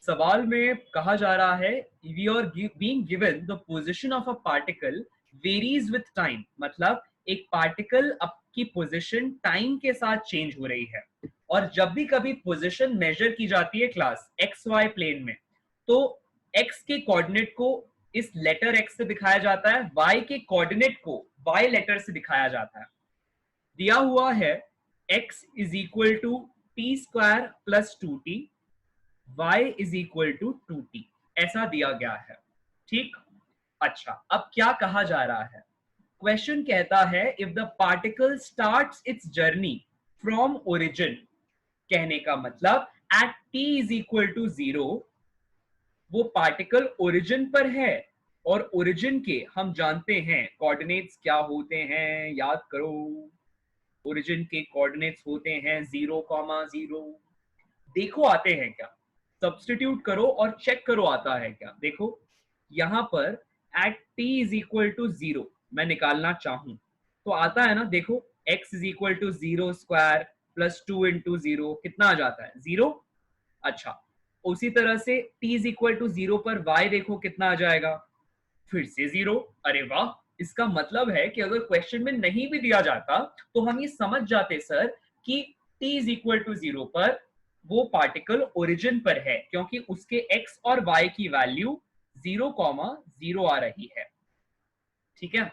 सवाल में कहा जा रहा है we are being given the position of a particle varies with time. मतलब एक पार्टिकल की पोजीशन टाइम के साथ चेंज हो रही है, और जब भी कभी पोजीशन मेजर की जाती है क्लास एक्स वाई प्लेन में, तो x के कोऑर्डिनेट को इस लेटर x से दिखाया जाता है, y के कोऑर्डिनेट को y लेटर से दिखाया जाता है। दिया हुआ है x is equal to T square plus 2t, y is equal to 2t, ऐसा दिया गया है। ठीक, अच्छा अब क्या कहा जा रहा है? क्वेश्चन कहता है if the particle starts its journey from origin, कहने का मतलब at t is equal to 0 वो पार्टिकल ओरिजिन पर है, और ओरिजिन के हम जानते हैं कोऑर्डिनेट्स क्या होते हैं, याद करो। ओरिजिन के कोऑर्डिनेट्स होते हैं 0,0। देखो आते हैं क्या, सब्स्टिट्यूट करो और चेक करो आता है क्या। देखो यहां पर at t is equal to 0 मैं निकालना चाहूं तो आता है ना, देखो x is equal to 0 square plus 2 into 0 कितना आ जाता है? 0। अच्छा, उसी तरह से t इज इक्वल टू 0 पर y देखो कितना आ जाएगा? फिर से 0। अरे वाह, इसका मतलब है कि अगर क्वेश्चन में नहीं भी दिया जाता तो हम ये समझ जाते सर कि t इज इक्वल टू 0 पर वो पार्टिकल ओरिजिन पर है, क्योंकि उसके x और y की वैल्यू 0,0 आ रही है। ठीक है,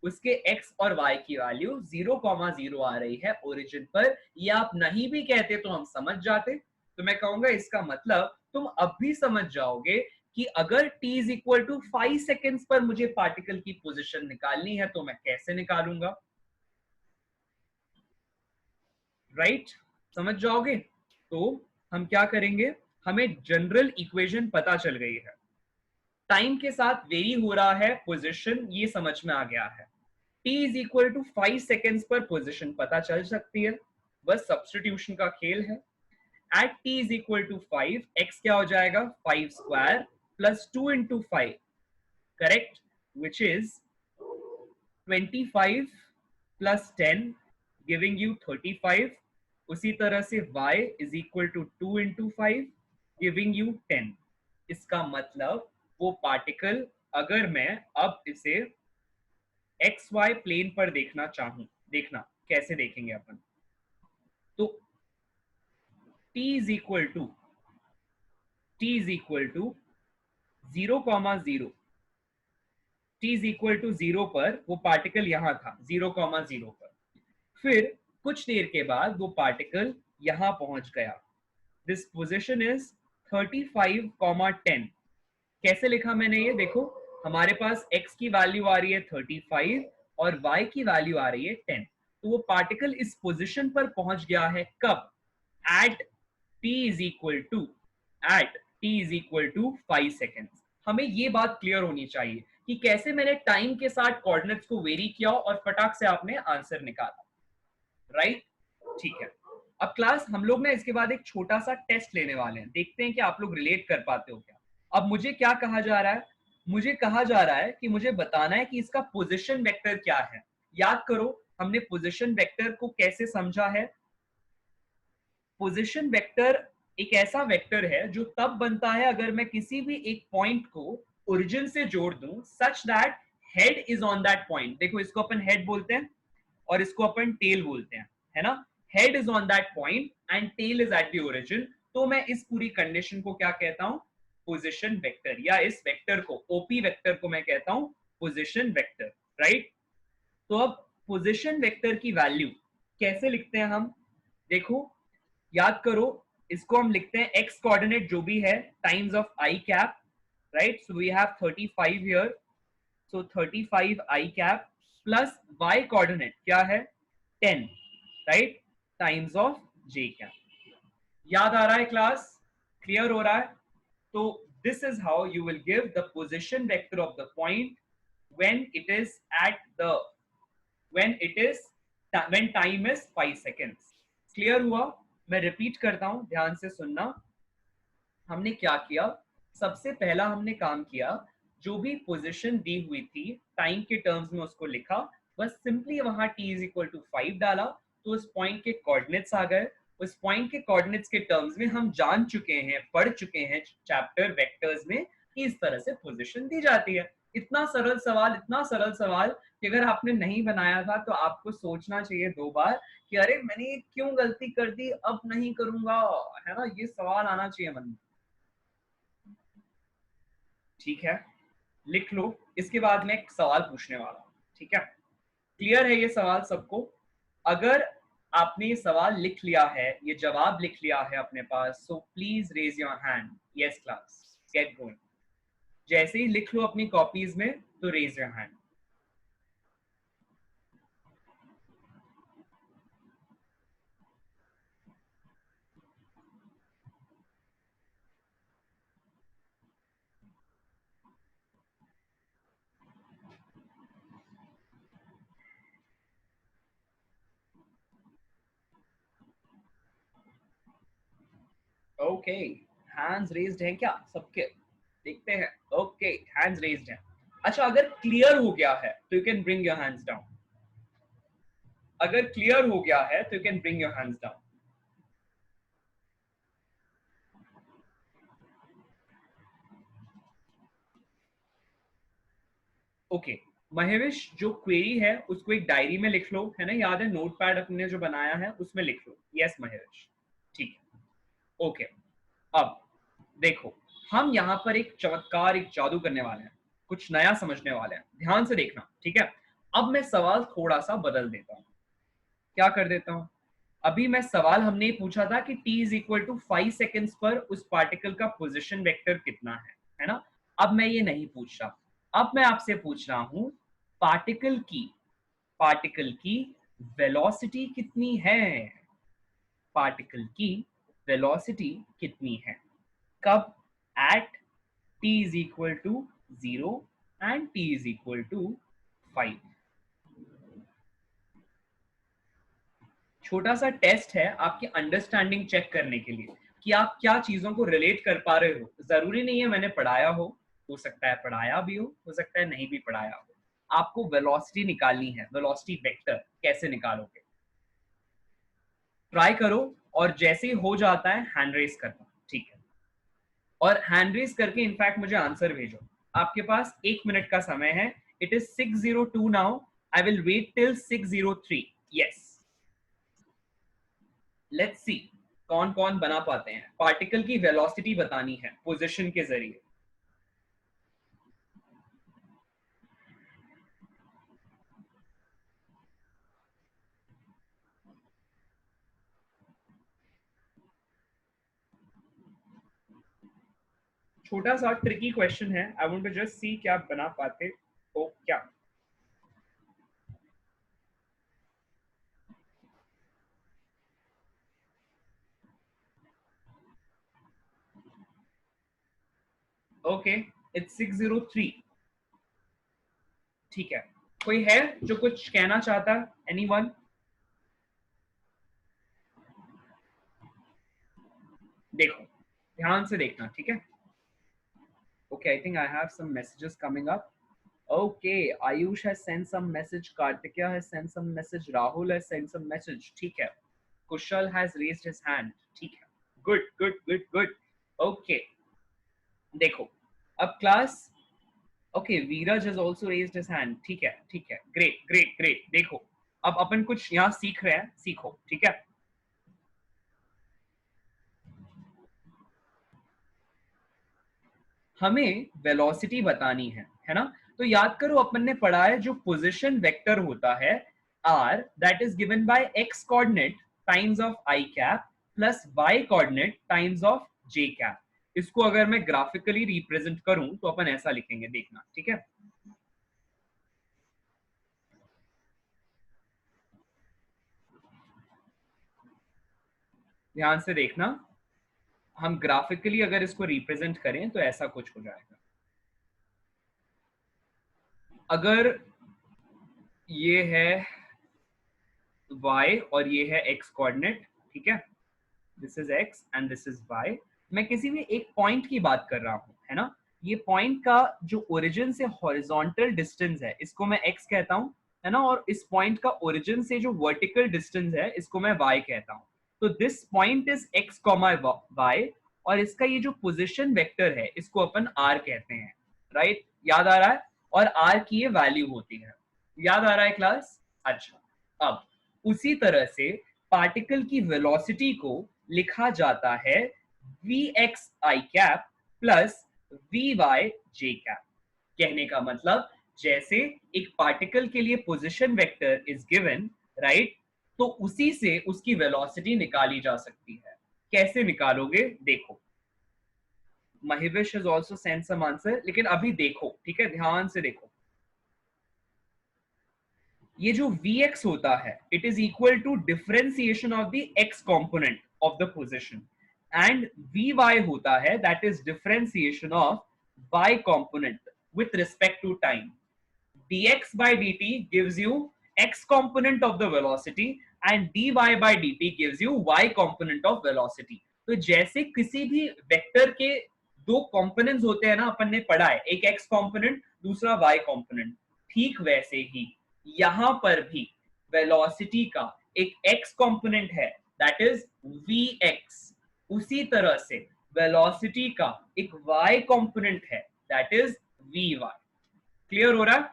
उसके x और y की वैल्यू 0,0 आ रही है ओरिजिन पर। ये आप नहीं भी कहते तो हम समझ जाते। तो मैं कहूंगा इसका मतलब तुम अब भी समझ जाओगे कि अगर t is equal to 5 seconds पर मुझे पार्टिकल की पोजीशन निकालनी है तो मैं कैसे निकालूंगा। राइट, समझ जाओगे। तो हम क्या करेंगे, हमें जनरल इक्वेशन पता चल गई है, टाइम के साथ वेरी हो रहा है पोजीशन, ये समझ में आ गया है। t is equal to 5 seconds पर पोजीशन पता चल सकती है, बस सब्स्टिट्यूशन का खेल है। At t is equal to 5, x क्या हो जाएगा 5 square plus 2 into 5, correct, which is 25 प्लस 10 गिविंग यू 35। उसी तरह से y is equal to 2 into 5 giving you 10। इसका मतलब वो पार्टिकल, अगर मैं अब इसे एक्स वाई प्लेन पर देखना चाहूं, देखना कैसे देखेंगे अपन। तो t is equal to t is equal to 0,0, t is equal to 0 पर वो पार्टिकल यहां था 0,0 पर, फिर कुछ देर के बाद वो पार्टिकल यहां पहुंच गया। This position is 35,10। कैसे लिखा मैंने ये देखो, हमारे पास x की वैल्यू आ रही है 35 और y की वैल्यू आ रही है 10। तो वो पार्टिकल इस पोजीशन पर पहुंच गया है कब, at t is equal to at t is equal to 5 seconds. हमें ये बात क्लियर होनी चाहिए कि कैसे मैंने टाइम के साथ कोऑर्डिनेट्स को वेरी किया और फटाक से आपने आंसर निकाला। राइट, ठीक है। अब क्लास हम लोग ना इसके बाद एक छोटा सा टेस्ट लेने वाले हैं, देखते हैं कि आप लोग रिलेट कर पाते हो क्या। अब मुझे क्या कहा जा रहा है, मुझे कहा जा रहा है कि मुझे बताना है कि इसका पोजीशन वेक्टर क्या है। याद करो हमने पोजीशन वेक्टर को कैसे समझा है। पोजीशन वेक्टर एक ऐसा वेक्टर है जो तब बनता है अगर मैं किसी भी एक पॉइंट को ओरिजिन से जोड़ दूं such that head is on that point. देखो इसको अपन हेड बोलते हैं और इसको अपन टेल बोलते हैं, है ना। Head is on that point and tail is at the origin. तो मैं इस पूरी कंडीशन को क्या कहता हूं, पोजीशन वेक्टर, या इस वेक्टर को ओपी वेक्टर को मैं कहता हूं पोजीशन वेक्टर। राइट, तो अब पोजीशन वेक्टर की वैल्यू कैसे लिखते हैं हम, देखो याद करो, इसको हम लिखते हैं एक्स कोऑर्डिनेट जो भी है times of i cap. Right, so we have 35 here, so 35 i cap plus y coordinate क्या है 10, right, times of j cap। याद आ रहा है क्लास, क्लियर हो रहा है। तो this is how you will give the position vector of the point when it is at the when it is when time is 5 seconds। Clear हुआ, मैं repeat करता हूं, ध्यान से सुनना। हमने क्या किया, सबसे पहला हमने काम किया, जो भी पोजीशन दी हुई थी टाइम के टर्म्स में उसको लिखा, बस सिंपली वहां t इज इक्वल टू 5 डाला तो उस पॉइंट के कोऑर्डिनेट्स आ गए। उस पॉइंट के कोऑर्डिनेट्स के टर्म्स में हम जान चुके हैं, पढ़ चुके हैं चैप्टर वेक्टर्स में कि इस तरह से पोजीशन दी जाती है। इतना सरल सवाल, इतना सरल सवाल कि अगर आपने नहीं बनाया था तो आपको सोचना चाहिए 2 बार कि अरे मैंने क्यों गलती कर दी, अब नहीं करूंगा, है ना। ये सवाल आना चाहिए मन में। ठीक है, लिख लो, इसके बाद मैं एक सवाल पूछने वाला हूं। ठीक है, क्लियर है ये सवाल सबको। अगर आपने ये सवाल लिख लिया है, ये जवाब लिख लिया है अपने पास, so please raise your hand. Yes class, get going. जैसे ही लिख लो अपनी कॉपीज में तो raise your hand. Okay, hands raised हैं क्या सबके, देखते हैं। ओके, हैंड्स रेज्ड हैं। अच्छा, अगर क्लियर हो गया है तो you can bring your hands down. अगर क्लियर हो गया है तो you can bring your hands down. Okay, Mehvish जो क्वेरी है उसको एक डायरी में लिख लो, है ना, याद है नोटपैड अपने जो बनाया है उसमें लिख लो। यस महेविश, ठीक है, ओके। अब देखो, हम यहाँ पर एक चमत्कार, एक जादू करने वाले हैं, कुछ नया समझने वाले हैं, ध्यान से देखना, ठीक है। अब मैं सवाल थोड़ा सा बदल देता हूँ, क्या कर देता हूँ, अभी मैं सवाल हमने पूछा था कि t is equal to 5 seconds पर उस पार्टिकल का पोजिशन वेक्टर कितना है ना। अब मैं ये नहीं पूछ रहा, अब मैं आपसे पूछ रहा हूं पार्टिकल की वेलोसिटी कितनी है, पार्टिकल की वेलोसिटी कितनी है, कब, at t is equal to 0 and t is equal to 5। छोटा सा टेस्ट है आपकी अंडरस्टैंडिंग चेक करने के लिए कि आप क्या चीजों को रिलेट कर पा रहे हो। जरूरी नहीं है मैंने पढ़ाया हो सकता है पढ़ाया भी हो सकता है नहीं भी पढ़ाया हो। आपको वेलोसिटी निकालनी है, वेलोसिटी वेक्टर कैसे निकालोगे, ट्राई करो, और जैसे ही हो जाता है हैंड रेस करना, ठीक है। और हैंड रेस करके इनफैक्ट मुझे आंसर भेजो, आपके पास 1 मिनट का समय है। It is 6:02 now, I will wait till 6:03। Yes, let's see कौन कौन बना पाते हैं। पार्टिकल की वेलोसिटी बतानी है पोजीशन के जरिए। छोटा सा ट्रिकी क्वेश्चन है, I want to just see क्या बना पाते हो क्या। ओके, इट्स 6:03, ठीक है। कोई है जो कुछ कहना चाहता है, एनीवन? देखो, ध्यान से देखना, ठीक है। Okay, I think I have some messages coming up. Okay, Ayush has send some message, Kartikeya has send some message, Rahul has send some message, ठीक है। Kushal has raised his hand, ठीक है। Good good good good, okay. देखो, अब class, okay, Veeraj has also raised his hand, ठीक है ठीक है, ग्रेट ग्रेट ग्रेट। देखो, अब अपन कुछ यहाँ सीख रहे हैं, सीखो, ठीक है। हमें वेलोसिटी बतानी है ना। तो याद करो अपन ने पढ़ा है जो पोजीशन वेक्टर होता है r, that is given by x coordinate times of i cap plus y coordinate times of j cap. इसको अगर मैं ग्राफिकली रिप्रेजेंट करूं तो अपन ऐसा लिखेंगे, देखना, ठीक है। ध्यान से देखना, हम ग्राफिकली अगर इसको रिप्रेजेंट करें तो ऐसा कुछ हो जाएगा। अगर ये है y और ये है x कोऑर्डिनेट, ठीक है, this is x and this is y। मैं किसी भी एक पॉइंट की बात कर रहा हूं, है ना। ये पॉइंट का जो ओरिजिन से हॉरिजॉन्टल डिस्टेंस है इसको मैं x कहता हूं, है ना, और इस पॉइंट का ओरिजिन से जो वर्टिकल डिस्टेंस है इसको मैं y कहता हूं। तो this point is x, y, और इसका ये जो पोजीशन वेक्टर है इसको अपन r कहते हैं, राइट, याद आ रहा है। और r की ये वैल्यू होती है, याद आ रहा है क्लास। अच्छा, अब उसी तरह से पार्टिकल की वेलोसिटी को लिखा जाता है vx i cap plus vy j cap. कहने का मतलब, जैसे एक पार्टिकल के लिए position vector is given, right, तो उसी से उसकी वेलोसिटी निकाली जा सकती है। कैसे निकालोगे, देखो, Mahivesh has also send some answer, लेकिन अभी देखो, ठीक है, ध्यान से देखो। ये जो Vx होता है it is equal to differentiation of the x component of the position, and Vy होता है that is differentiation of y component with respect to time. dx by dt gives you x component of the velocity and dy by dt gives you y component of velocity। तो जैसे किसी भी vector के दो components होते हैं ना, अपन ने पढ़ा है, एक x कंपोनेंट दूसरा y कंपोनेंट, ठीक वैसे ही यहां पर भी वेलोसिटी का एक x कंपोनेंट है दैट इज vx, उसी तरह से वेलोसिटी का एक y कंपोनेंट है दैट इज vy। क्लियर हो रहा है?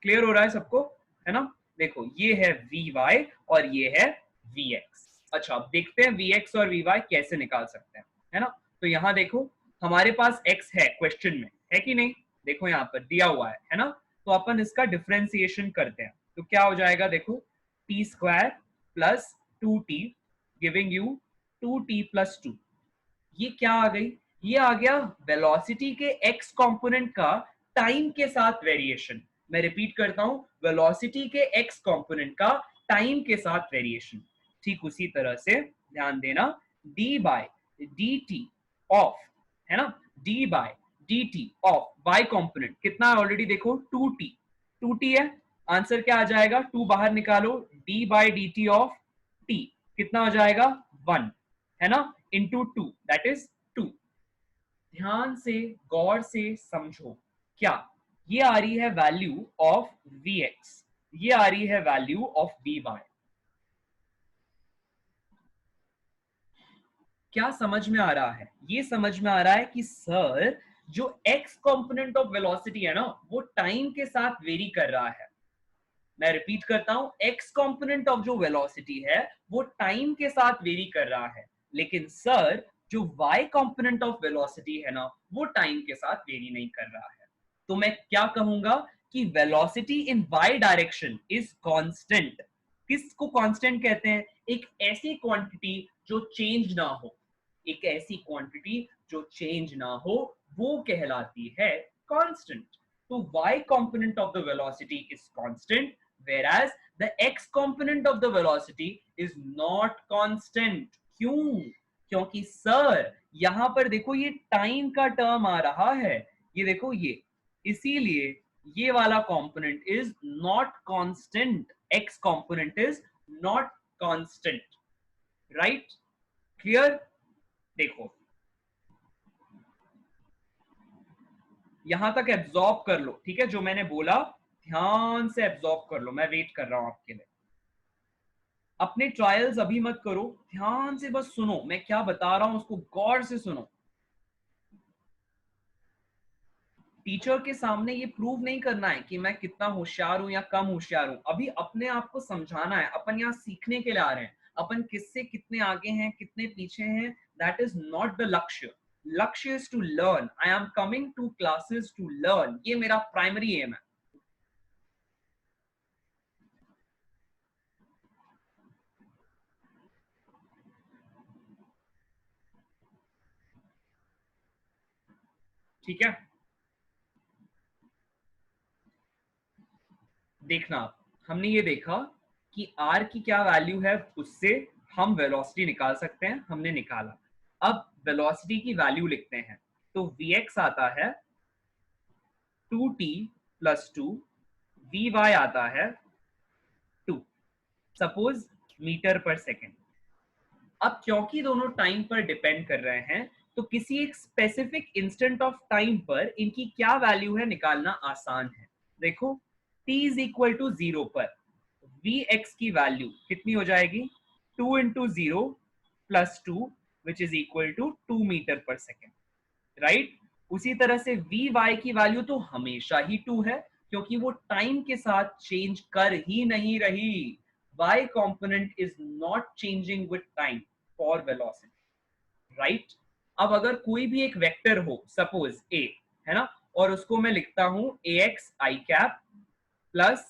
क्लियर हो रहा है सबको, है ना? देखो ये है Vy और ये है Vx। अच्छा अब देखते हैं Vx और Vy कैसे निकाल सकते हैं, है ना? तो यहाँ देखो हमारे पास x है क्वेश्चन में, है कि नहीं? देखो यहाँ पर दिया हुआ है ना? तो अपन इसका डिफरेंशिएशन करते हैं, तो क्या हो जाएगा देखो, t square plus 2t giving you 2t plus 2। ये क्या आ गई? ये आ गया वेलोसिटी के x कंपोनेंट का टाइम के साथ वेरिएशन। मैं रिपीट करता हूं, वेलोसिटी के x कंपोनेंट का टाइम के साथ वेरिएशन। ठीक उसी तरह से ध्यान देना, d बाय dt ऑफ, है ना, d by dt of y component कितना है ऑलरेडी देखो 2t, 2t है। आंसर क्या आ जाएगा, 2 बाहर निकालो, d by dt of t कितना हो जाएगा 1, है ना, इंटू 2 दैट इज 2। ध्यान से गौर से समझो, क्या ये आ रही है वैल्यू ऑफ Vx, ये आ रही है वैल्यू ऑफ Vy। क्या समझ में आ रहा है? ये समझ में आ रहा है कि सर जो x कंपोनेंट ऑफ वेलोसिटी है ना वो टाइम के साथ वेरी कर रहा है। मैं रिपीट करता हूं, x कंपोनेंट ऑफ जो वेलोसिटी है वो टाइम के साथ वेरी कर रहा है, लेकिन सर जो y कंपोनेंट ऑफ वेलोसिटी है ना वो टाइम के साथ वेरी नहीं कर रहा है। तो मैं क्या कहूंगा कि velocity in y direction is constant. किसको कांस्टेंट कहते हैं? एक ऐसी क्वांटिटी जो चेंज ना हो, एक ऐसी क्वांटिटी जो चेंज ना हो वो कहलाती है कांस्टेंट। तो y component of the velocity is constant, whereas the x component of the velocity is not constant। क्यों? क्योंकि सर यहां पर देखो ये टाइम का टर्म आ रहा है, ये देखो ये, इसीलिए ये वाला component is not constant, x component is not constant, right? Clear? देखो यहां तक एब्जॉर्ब कर लो, ठीक है, जो मैंने बोला ध्यान से एब्जॉर्ब कर लो, मैं वेट कर रहा हूं आपके लिए। अपने ट्रायल्स अभी मत करो, ध्यान से बस सुनो मैं क्या बता रहा हूं, उसको गौर से सुनो। टीचर के सामने ये प्रूव नहीं करना है कि मैं कितना होशियार हूं या कम होशियार हूं, अभी अपने आप को समझाना है। अपन यहाँ सीखने के लिए आ रहे हैं, अपन किससे कितने आगे हैं कितने पीछे हैं, दैट इज नॉट द लक्ष्य। लक्ष्य is to learn, I am coming to classes to learn, ये मेरा प्राइमरी एम है। ठीक है, देखना हमने ये देखा कि r की क्या वैल्यू है, उससे हम वेलोसिटी निकाल सकते हैं, हमने निकाला। अब वेलोसिटी की वैल्यू लिखते हैं, तो Vx आता है 2t प्लस 2, Vy आता है 2, सपोज मीटर पर सेकेंड। अब क्योंकि दोनों टाइम पर डिपेंड कर रहे हैं, तो किसी एक स्पेसिफिक इंस्टेंट ऑफ टाइम पर इनकी क्या वैल्यू है निकालना आसान है। देखो t इज इक्वल टू 0 पर Vx की वैल्यू कितनी हो जाएगी, 2 into 0 plus 2 which is equal to 2 metre पर सेकेंड, राइट? उसी तरह से Vy की वैल्यू तो हमेशा ही 2 है, क्योंकि वो टाइम के साथ चेंज कर ही नहीं रही। y component is not changing with time for velocity, right? अब अगर कोई भी एक वेक्टर हो, सपोज a, है ना, और उसको मैं लिखता हूं ax i cap plus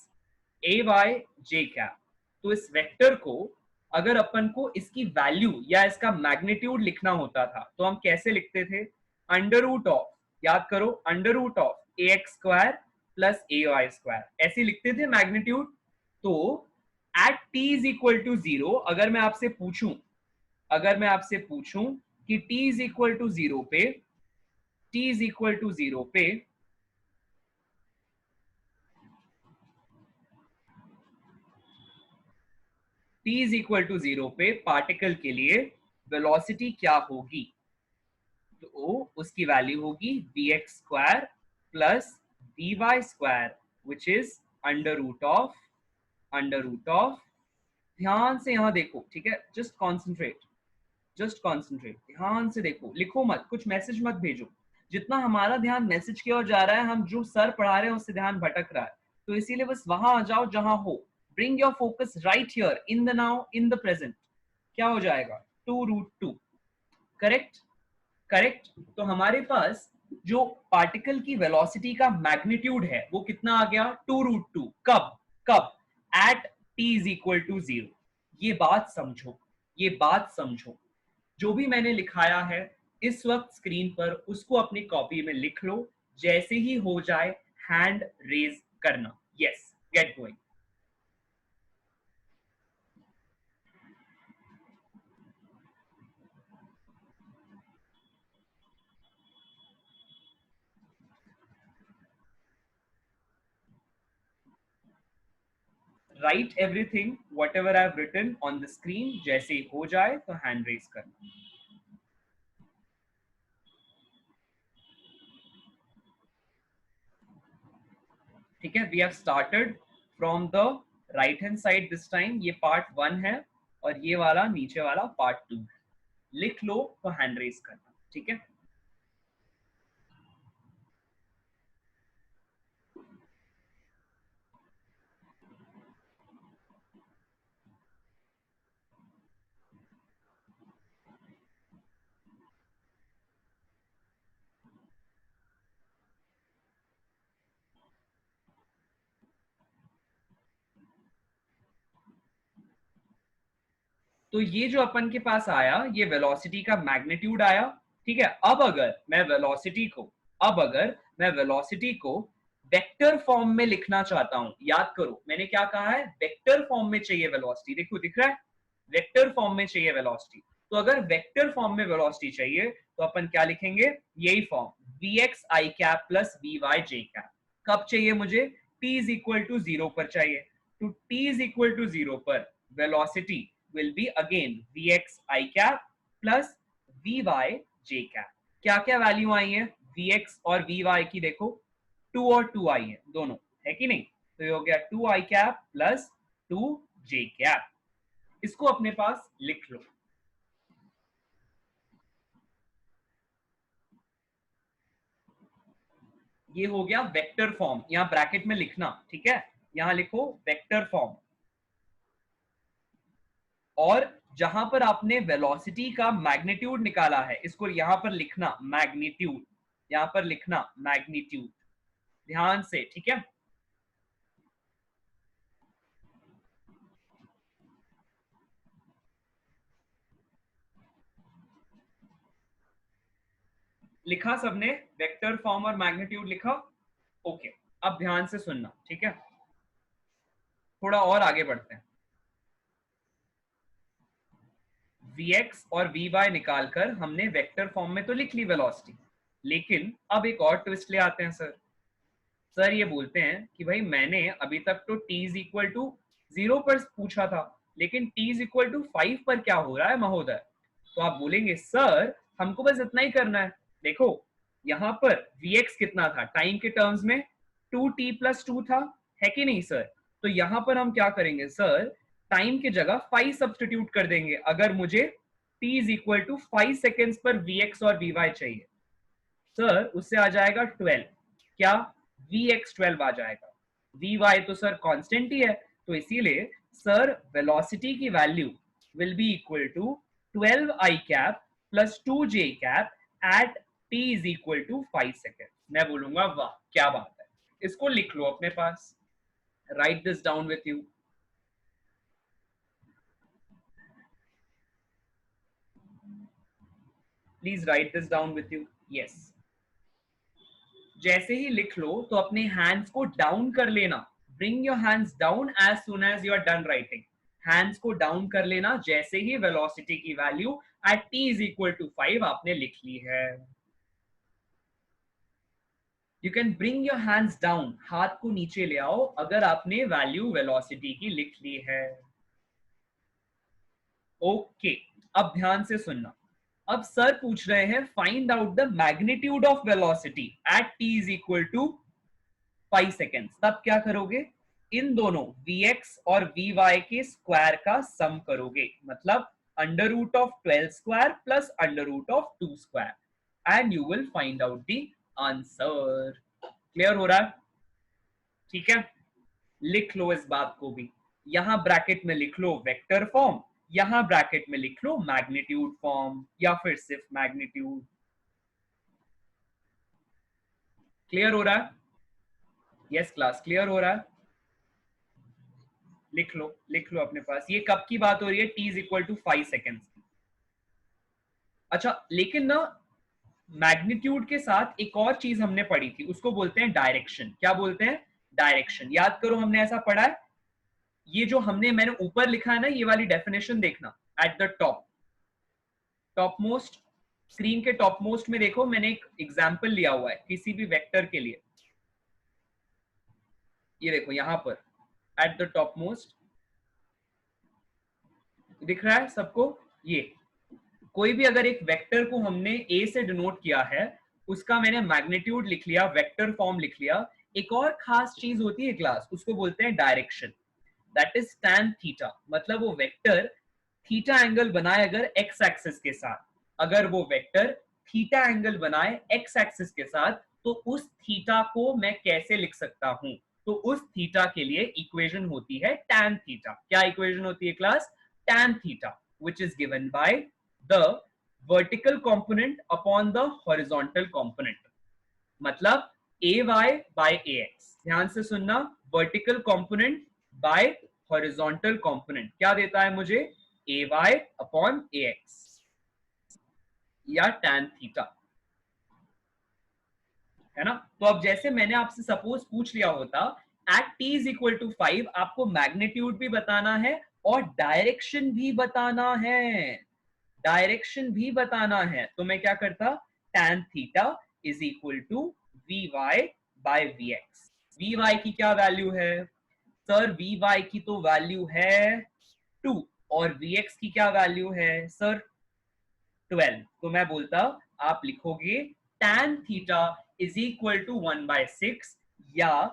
ay j cap, तो इस वेक्टर को अगर अपन को इसकी वैल्यू या इसका मैग्नीट्यूड लिखना होता था तो हम कैसे लिखते थे? अंडर रूट ऑफ, याद करो, under root of ax square plus ay square, ऐसे लिखते थे मैग्नीट्यूड। तो at t is equal to 0 अगर मैं आपसे पूछूं, अगर मैं आपसे पूछूं कि t इज इक्वल टू 0 पे, t इज इक्वल टू 0 पे t इज इक्वल टू 0 पे पार्टिकल के लिए वेलोसिटी क्या होगी, तो उसकी वैल्यू होगी vx square plus vy square which is under root of, ध्यान से यहां देखो, ठीक है, जस्ट कॉन्सेंट्रेट, जस्ट कॉन्सेंट्रेट, ध्यान से देखो, लिखो मत, कुछ मैसेज मत भेजो। जितना हमारा ध्यान मैसेज की ओर जा रहा है, हम जो सर पढ़ा रहे हैं उससे ध्यान भटक रहा है। तो इसीलिए बस वहां आ जाओ जहां हो. Bring your focus right here in the now, in the present. क्या हो जाएगा? 2√2. करेक्ट. करेक्ट. तो हमारे पास जो पार्टिकल की वेलोसिटी का मैग्नीट्यूड है वो कितना आ गया? 2√2. कब? कब? At t is equal to 0. ये बात समझो, ये बात समझो. जो भी मैंने लिखाया है इस वक्त स्क्रीन पर, उसको अपनी कॉपी में लिख लो. जैसे ही हो जाए हैंड रेज करना. Yes, get going. Write everything whatever I have written on the screen. जैसे ही हो जाए तो हैंड रेज करना. ठीक है. We have started from the right hand side this time. ये पार्ट 1 है और ये वाला नीचे वाला पार्ट 2 है. लिख लो तो हैंड रेज करना. ठीक है. तो ये जो अपन के पास आया ये वेलोसिटी का मैग्नीट्यूड आया. ठीक है. अब अगर मैं वेलोसिटी को वेक्टर फॉर्म में लिखना चाहता हूं, याद करो मैंने क्या कहा है, वेक्टर फॉर्म में चाहिए वेलोसिटी. देखो दिख रहा है, वेक्टर फॉर्म में चाहिए वेलोसिटी. तो अगर वेक्टर फॉर्म में वेलोसिटी चाहिए तो अपन क्या लिखेंगे? यही form, vx i cap plus vy j cap. कब चाहिए मुझे? t इज इक्वल टू 0 पर चाहिए. तो t इज इक्वल टू 0 पर velocity will be again vx i cap plus vy j cap. क्या क्या वैल्यू आई है vx और vy की? देखो 2 और 2 आई है दोनों, है कि नहीं? तो ये हो गया 2 i cap plus 2 j cap. इसको अपने पास लिख लो. ये हो गया वेक्टर फॉर्म. यहां ब्रैकेट में लिखना. ठीक है. यहां लिखो वेक्टर फॉर्म. और जहां पर आपने वेलोसिटी का मैग्नीट्यूड निकाला है इसको यहां पर लिखना मैग्नीट्यूड. यहां पर लिखना मैग्नीट्यूड. ध्यान से. ठीक है. लिखा सबने? वेक्टर फॉर्म और मैग्नीट्यूड लिखा? ओके. अब ध्यान से सुनना. ठीक है. थोड़ा और आगे बढ़ते हैं. vx और vy निकालकर हमने वेक्टर फॉर्म में तो लिख ली वेलोसिटी, लेकिन अब एक और ट्विस्ट ले आते हैं सर. सर ये बोलते हैं कि भाई मैंने अभी तक तो t इज इक्वल टू 0 पर पूछा था, लेकिन t इज इक्वल टू 5 पर क्या हो रहा है महोदय? तो आप बोलेंगे सर हमको बस इतना ही करना है. देखो यहां पर vx कितना था टाइम के टर्म्स में? 2t प्लस 2 था, है कि नहीं सर? तो यहां पर हम क्या करेंगे सर, टाइम की जगह 5 सब्स्टिट्यूट कर देंगे अगर मुझे t is equal to 5 seconds पर vx और vy चाहिए. सर उससे आ जाएगा 12. क्या? vx 12 आ जाएगा. vy तो सर कांस्टेंट ही है, तो इसीलिए सर वेलोसिटी की value will be equal to 12 i cap plus 2 j cap at t is equal to 5 second. मैं बोलूंगा वाह क्या बात है. इसको लिख लो अपने पास. Write this down with you. Please write this down with you. Yes. जैसे ही लिख लो तो अपने हैंड्स को डाउन कर लेना. Bring your hands down as soon as you are done writing. Hands को डाउन कर लेना जैसे ही वेलोसिटी की value at t is equal to 5 आपने लिख ली है. You can bring your hands down. हाथ को नीचे ले आओ अगर आपने वैल्यू वेलोसिटी की लिख ली है. ओके. अब ध्यान से सुनना. अब सर पूछ रहे हैं find out the magnitude of velocity at t is equal to 5 seconds. तब क्या करोगे? इन दोनों vx और vy के स्क्वायर का सम करोगे. मतलब under root of 12 square plus under root of 2 square and you will find out the answer. Clear हो रहा है? ठीक है. लिख लो इस बात को भी, यहां ब्रैकेट में लिख लो वेक्टर फॉर्म, यहां ब्रैकेट में लिख लो मैग्नीट्यूड फॉर्म या फिर सिर्फ मैग्नीट्यूड। क्लियर हो रहा है? यस क्लास, क्लियर हो रहा है? लिख लो अपने पास। ये कब की बात हो रही है? t is equal to 5 second की। अच्छा, लेकिन ना मैग्नीट्यूड के साथ एक और चीज हमने पढ़ी थी, उसको बोलते हैं डायरेक्शन। क्या बोलते हैं? डायरेक्शन। याद करो हमने ऐसा पढ़ा है, ये जो मैंने ऊपर लिखा है ना, ये वाली डेफिनेशन देखना, at the top most, screen के टॉप मोस्ट में देखो, मैंने एक एग्जाम्पल लिया हुआ है किसी भी वेक्टर के लिए। ये देखो यहां पर एट द टॉप मोस्ट दिख रहा है सबको? ये कोई भी अगर एक वेक्टर को हमने ए से डिनोट किया है, उसका मैंने मैग्नीट्यूड लिख लिया, वेक्टर फॉर्म लिख लिया, एक और खास चीज होती है क्लास, उसको बोलते हैं direction. That is tan theta. मतलब वो वेक्टर थीटा एंगल बनाए अगर एक्स एक्सिस के साथ, अगर वो वेक्टर थीटा एंगल बनाए एक्स एक्सिस के साथ, तो उस थीटा को मैं कैसे लिख सकता हूं? तो उस थीटा के लिए इक्वेशन होती है tan थीटा। क्या इक्वेशन होती है class? tan theta, which is given by the vertical component upon the horizontal component। मतलब ay by ax। ध्यान से सुनना, vertical component by horizontal component क्या देता है मुझे? ay upon ax या tan theta, है ना? तो अब जैसे मैंने आपसे सपोज पूछ लिया होता, at t is equal to 5 आपको मैग्नीट्यूड भी बताना है और डायरेक्शन भी बताना है। डायरेक्शन भी बताना है, तो मैं क्या करता? tan theta is equal to V Y by V X. V Y की क्या वैल्यू है सर? वी वाई की तो वैल्यू है 2 और वी एक्स की क्या वैल्यू है सर? 12। तो मैं बोलता, आप लिखोगे tan theta is equal to 1/6 या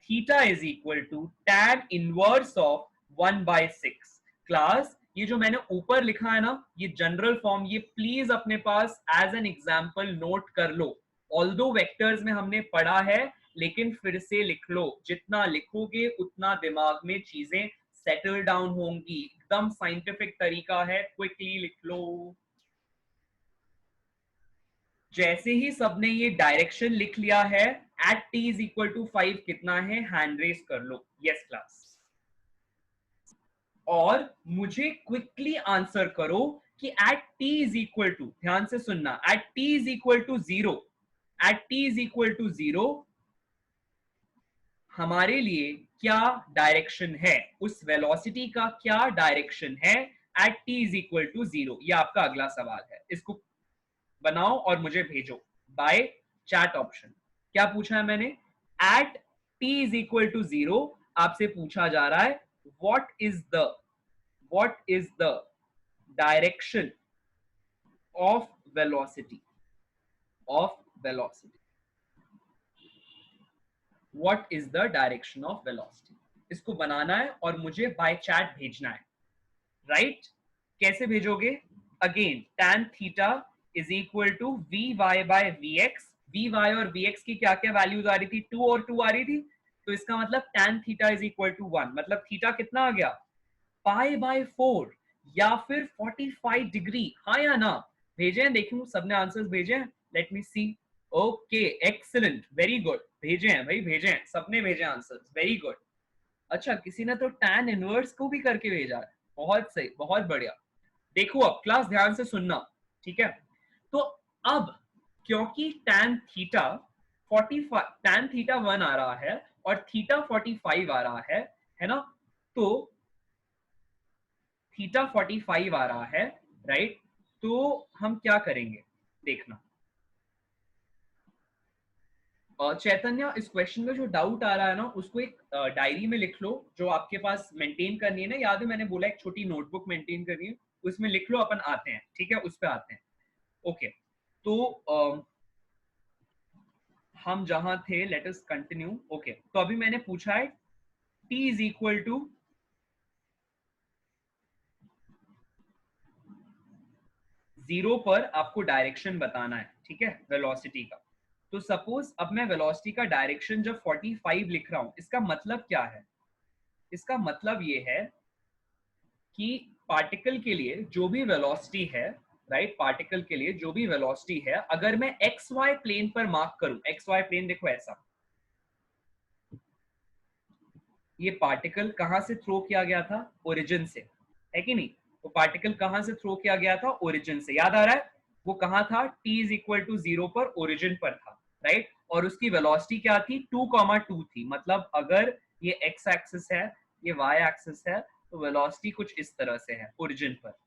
theta is equal to tan inverse of 1/6। Class ये जो मैंने ऊपर लिखा है ना, ये जनरल फॉर्म, ये प्लीज अपने पास एज एन एग्जांपल नोट कर लो। ऑल्दो वेक्टर्स में हमने पढ़ा है, लेकिन फिर से लिख लो। जितना लिखोगे उतना दिमाग में चीजें सेटल डाउन होंगी। एकदम साइंटिफिक तरीका है, क्विकली लिख लो। जैसे ही सबने ये डायरेक्शन लिख लिया है, at t is equal to 5 कितना है? हैंड रेस कर लो। Yes class. और मुझे क्विकली आंसर करो कि at t is equal to, ध्यान से सुनना, at t is equal to 0, at t is equal to 0 हमारे लिए क्या डायरेक्शन है? उस वेलोसिटी का क्या डायरेक्शन है at t is equal to 0? ये आपका अगला सवाल है, इसको बनाओ और मुझे भेजो बाय चैट ऑप्शन। क्या पूछा है मैंने? At t is equal to 0 आपसे पूछा जा रहा है what is the direction of velocity what is the direction of velocity? इसको बनाना है और मुझे बाय चैट भेजना है, राइट? कैसे भेजोगे? Again tan theta is equal to V Y by V X. V Y और वी एक्स की क्या क्या वैल्यूज आ रही थी? 2 और 2 आ रही थी, तो इसका मतलब tan theta is equal to 1। मतलब थीटा कितना आ गया? पाई बाय 4 या फिर 45 डिग्री। हाँ या ना? भेजे हैं, देखूं सबने आंसर्स भेजे हैं? Let me see. Okay, excellent, very good. भेजे हैं भाई, भेजे हैं, सबने भेजे आंसर्स, वेरी गुड। अच्छा, किसी ने तो tan इनवर्स को भी करके भेजा है। बहुत सही, बहुत बढ़िया। देखो अब क्लास ध्यान से सुनना, ठीक है? तो अब क्योंकि tan थीटा 45, tan थीटा 1 आ रहा है और थीटा 45 आ रहा है ना? तो थीटा 45 आ रहा है, राइट? तो हम क्या करेंगे देखना। चैतन्य, इस क्वेश्चन में जो डाउट आ रहा है ना, उसको एक डायरी में लिख लो जो आपके पास मेंटेन करनी है ना। याद है मैंने बोला एक छोटी नोटबुक मेंटेन करनी है, उसमें लिख लो, अपन आते हैं, ठीक है? उस पे आते हैं। ओके, तो हम जहां थे, लेट अस कंटिन्यू। ओके, तो अभी मैंने पूछा है t इज इक्वल टू 0 पर आपको डायरेक्शन बताना है, ठीक है, वेलोसिटी का। तो सपोज अब मैं वेलोसिटी का डायरेक्शन जब 45 लिख रहा हूं, इसका मतलब क्या है? इसका मतलब ये है कि पार्टिकल के लिए जो भी वेलोसिटी है, राइट, पार्टिकल के लिए जो भी वेलोसिटी है, अगर मैं एक्स वाई प्लेन पर मार्क करूं, एक्स वाई प्लेन देखो ऐसा, ये पार्टिकल कहां से थ्रो किया गया था, ओरिजिन से, है कि नहीं? वो पार्टिकल कहां से थ्रो किया गया था, ओरिजिन से। याद आ रहा है वो कहां था, t इज इक्वल टू 0 पर, ओरिजिन पर था, राइट। और उसकी वेलोसिटी क्या थी, 2,2 थी। मतलब अगर ये x एक्सिस है, ये y एक्सिस है, तो वेलोसिटी कुछ इस तरह से है ओरिजिन पर,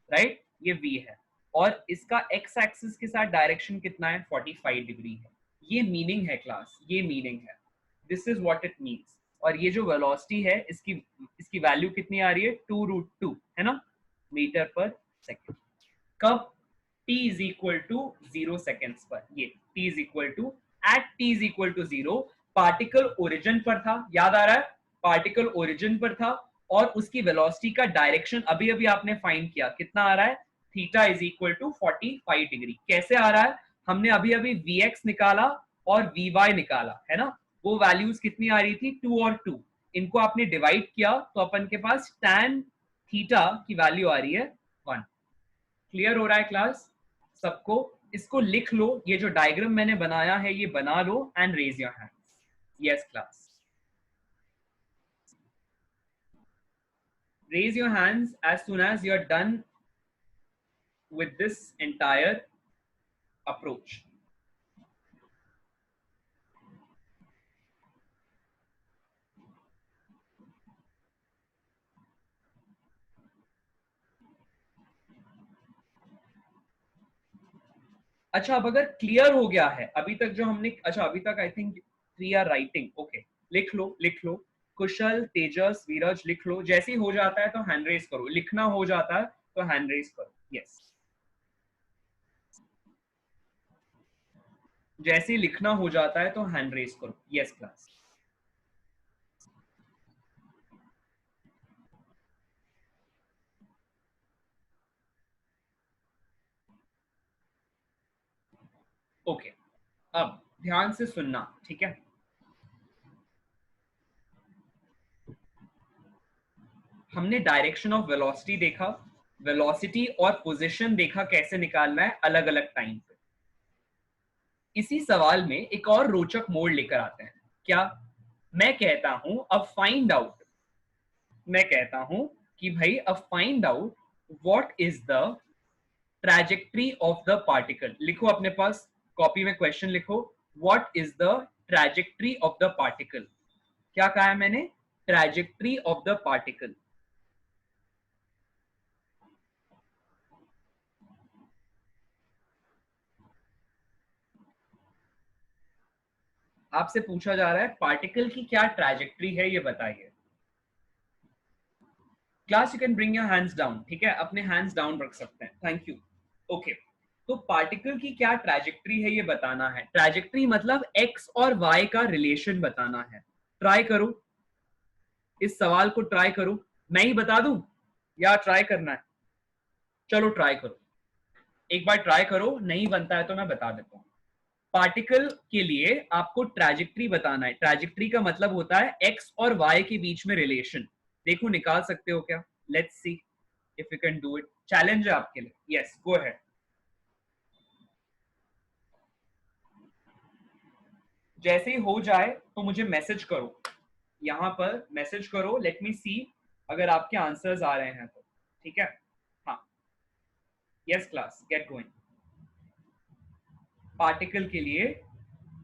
राइट, ये v है। और इसका x एक्सिस के साथ डायरेक्शन कितना है, 45 डिग्री है। ये मीनिंग है क्लास, ये मीनिंग है, this is what it means. और ये जो वेलोसिटी है, इसकी इसकी वैल्यू कितनी आ रही है, 2√2, है ना, मीटर पर सेकेंड। कब, t is equal to 0 seconds पर। ये t is equal to, at t is equal to 0, particle origin पर था, याद आ रहा है, पार्टिकल ओरिजिन पर था, और उसकी वेलोसिटी का डायरेक्शन अभी अभी आपने फाइंड किया, कितना आ रहा है, theta is equal to 45 degree. कैसे आ रहा है, हमने अभी अभी vx निकाला और vy निकाला, है ना, वो वैल्यूज कितनी आ रही थी, 2 और 2, इनको आपने डिवाइड किया तो अपन के पास tan थीटा की वैल्यू आ रही है 1। क्लियर हो रहा है क्लास सबको? इसको लिख लो, ये जो डायग्राम मैंने बनाया है ये बना लो, and raise your hands. Yes class, raise your hands as soon as you're done with this entire approach. अच्छा, अब अगर क्लियर हो गया है अभी तक जो हमने, अच्छा अभी तक I think 3 are writing, okay, लिख लो लिख लो, कुशल, तेजस, वीरज, लिख लो। जैसे ही हो जाता है तो हैंड रेज करो, लिखना हो जाता है तो हैंड रेज करो। यस, जैसे ही लिखना हो जाता है तो हैंड रेज करो। Yes class, okay. अब ध्यान से सुनना, ठीक है? हमने डायरेक्शन ऑफ वेलोसिटी देखा, वेलोसिटी और पोजीशन देखा कैसे निकालना है अलग अलग टाइम पे। इसी सवाल में एक और रोचक मोड़ लेकर आते हैं। क्या? मैं कहता हूं अब फाइंड आउट, मैं कहता हूं कि भाई अब find out what is the trajectory of the particle. लिखो अपने पास कॉपी में क्वेश्चन लिखो, what is the trajectory of the particle. क्या कहा है मैंने, ट्रैजेक्टरी ऑफ द पार्टिकल। आपसे पूछा जा रहा है पार्टिकल की क्या ट्रैजेक्टरी है, ये बताइए। Class, you can bring your hands down, ठीक है, अपने हैंड्स डाउन रख सकते हैं, थैंक यू। ओके, तो पार्टिकल की क्या ट्रैजेक्टरी है ये बताना है। ट्रैजेक्टरी मतलब एक्स और वाई का रिलेशन बताना है। ट्राई करो, इस सवाल को ट्राई करो, मैं ही बता दूं या ट्राई करना है? चलो ट्राई करो, एक बार ट्राई करो, नहीं बनता है तो मैं बता देता हूँ। पार्टिकल के लिए आपको ट्रैजेक्टरी बताना है। ट्रैजेक्टरी का मतलब होता है एक्स और वाई के बीच में रिलेशन। देखो निकाल सकते हो क्या? Let's see if you can do it. Challenge है आपके लिए। Yes, go ahead. जैसे ही हो जाए तो मुझे मैसेज करो, यहां पर मैसेज करो, लेट मी सी अगर आपके आंसर्स आ रहे हैं तो, ठीक है? हाँ, yes class, get going. Particle के लिए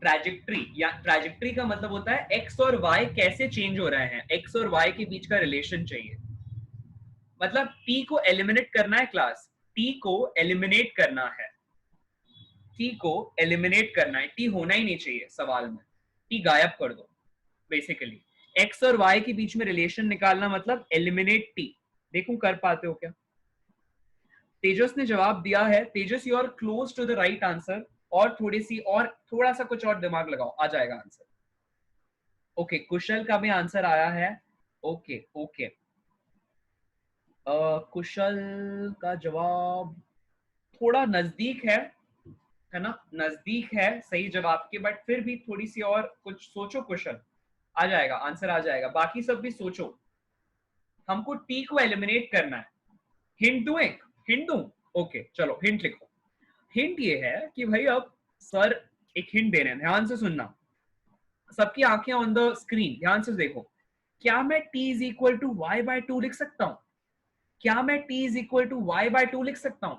ट्रैजेक्टरी, या ट्रैजेक्टरी का मतलब होता है एक्स और वाई कैसे चेंज हो रहे हैं, एक्स और वाई के बीच का रिलेशन चाहिए। मतलब टी को एलिमिनेट करना है क्लास, टी को एलिमिनेट करना है, टी को एलिमिनेट करना है, टी होना ही नहीं चाहिए सवाल में, टी गायब कर दो। बेसिकली एक्स और वाई के बीच में रिलेशन निकालना मतलब एलिमिनेट टी। देखो कर पाते हो क्या? तेजस ने जवाब दिया है। Tejas, you are close to the right answer, और थोड़ी सी और, थोड़ा सा कुछ और दिमाग लगाओ, आ जाएगा आंसर। ओके, कुशल का भी आंसर आया है। ओके ओके, कुशल का जवाब थोड़ा नजदीक है ना, नजदीक है सही जवाब के, बट फिर भी थोड़ी सी और कुछ सोचो कुशल। आ जाएगा, आंसर आ जाएगा। बाकी सब भी सोचो, हमको टी को एलिमिनेट करना है। हिंट दूं एक? हिंट दूं? ओके चलो हिंट लिखो। हिंट ये है कि भाई अब सर एक हिंट दे रहे हैं, ध्यान से सुनना, सबकी आंखें ऑन द स्क्रीन, ध्यान से देखो। क्या मैं t is equal to Y by two लिख सकता हूं? क्या मैं t is equal to Y by two लिख सकता हूं?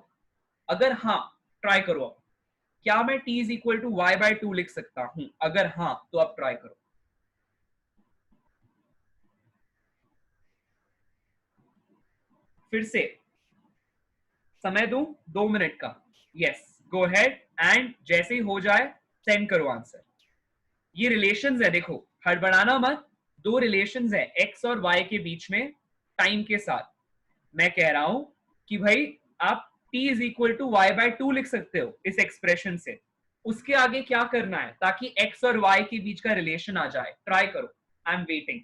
अगर हाँ, ट्राई करो अब। क्या मैं t is equal to Y by two लिख सकता हूं? अगर हाँ तो अब ट्राई करो। फिर से समय दूं 2 मिनट का? यस, गो हेड, एंड जैसे ही हो जाए सेंड करो आंसर। ये रिलेशंस है, देखो हड़बड़ाना मत। दो रिलेशंस है एक्स और वाई के बीच में टाइम के साथ। मैं कह रहा हूं कि भाई आप t is equal to Y by two लिख सकते हो इस एक्सप्रेशन से। उसके आगे क्या करना है ताकि x और y के बीच का रिलेशन आ जाए? ट्राई करो, आई am waiting.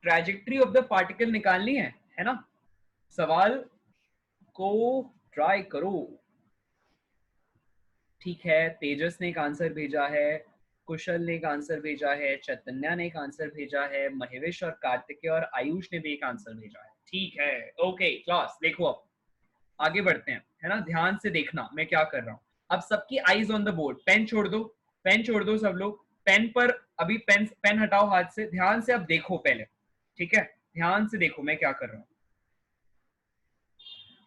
Trajectory of the particle निकालनी है ना? सवाल को ट्राई करो। ठीक है, तेजस ने एक आंसर भेजा है, कुशल ने एक आंसर भेजा है, चैतन्या ने एक आंसर भेजा है, महेश और कार्तिकेय और आयुष ने भी एक आंसर भेजा है। ठीक है, ओके क्लास, देखो अब आगे बढ़ते हैं, है ना? ध्यान से देखना मैं क्या कर रहा हूं। अब सबकी eyes on the board. Pen छोड़ दो, पेन छोड़ दो सब लोग। पेन पर अभी पेन पेन हटाओ हाथ से, ध्यान से अब देखो पहले। ठीक है, ध्यान से देखो मैं क्या कर रहा हूं।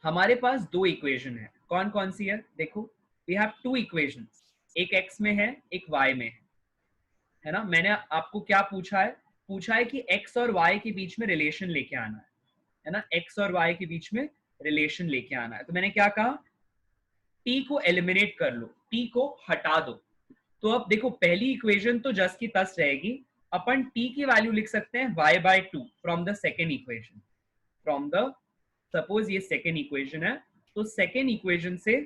हमारे पास दो इक्वेशन है, कौन कौन सी है देखो। वी हैव टू इक्वेशंस, एक x में है एक y में है ना? मैंने आपको क्या पूछा है? पूछा है कि x और y के बीच में रिलेशन लेके आना है ना? x और y के बीच में रिलेशन लेके आना है। तो मैंने क्या कहा, t को एलिमिनेट कर लो, t को हटा दो। तो अब देखो पहली इक्वेशन तो जस की तस रहेगी। अपन t की वैल्यू लिख सकते हैं y by to from the second equation, from the, suppose ये सेकेंड इक्वेशन है, तो सेकेंड इक्वेशन से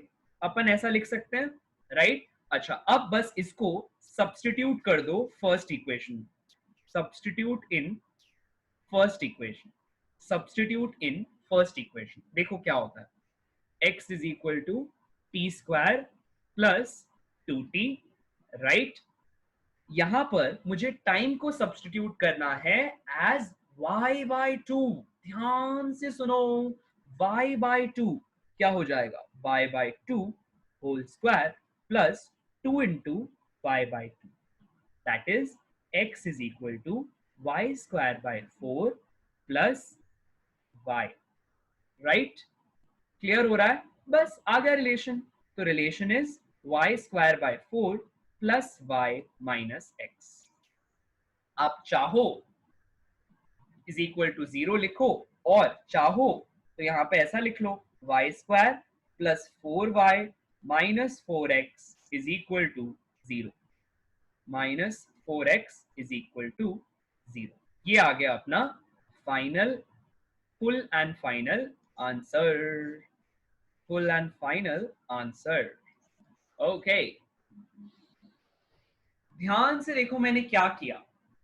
अपन ऐसा लिख सकते हैं, राइट? अच्छा, अब बस इसको सब्स्टिट्यूट कर दो first equation, substitute in first equation, substitute in first equation. देखो क्या होता है, x is equal to T square plus 2t, right? यहां पर मुझे टाइम को सब्स्टिट्यूट करना है एज y बाय टू। ध्यान से सुनो, y बाय टू क्या हो जाएगा? y by two whole square plus 2 into y by two, that is x is equal to y square by 4 plus y, right? Clear हो रहा है? बस आ गया रिलेशन। तो relation is y square by 4 plus y minus X. आप चाहो is equal to 0 लिखो, और चाहो तो यहां पे ऐसा लिख लो, y square plus 4y minus 4x is equal to 0, minus 4x is equal to 0। ये आ गया अपना final, full and final answer, full and final answer. Okay, ध्यान से देखो मैंने क्या किया,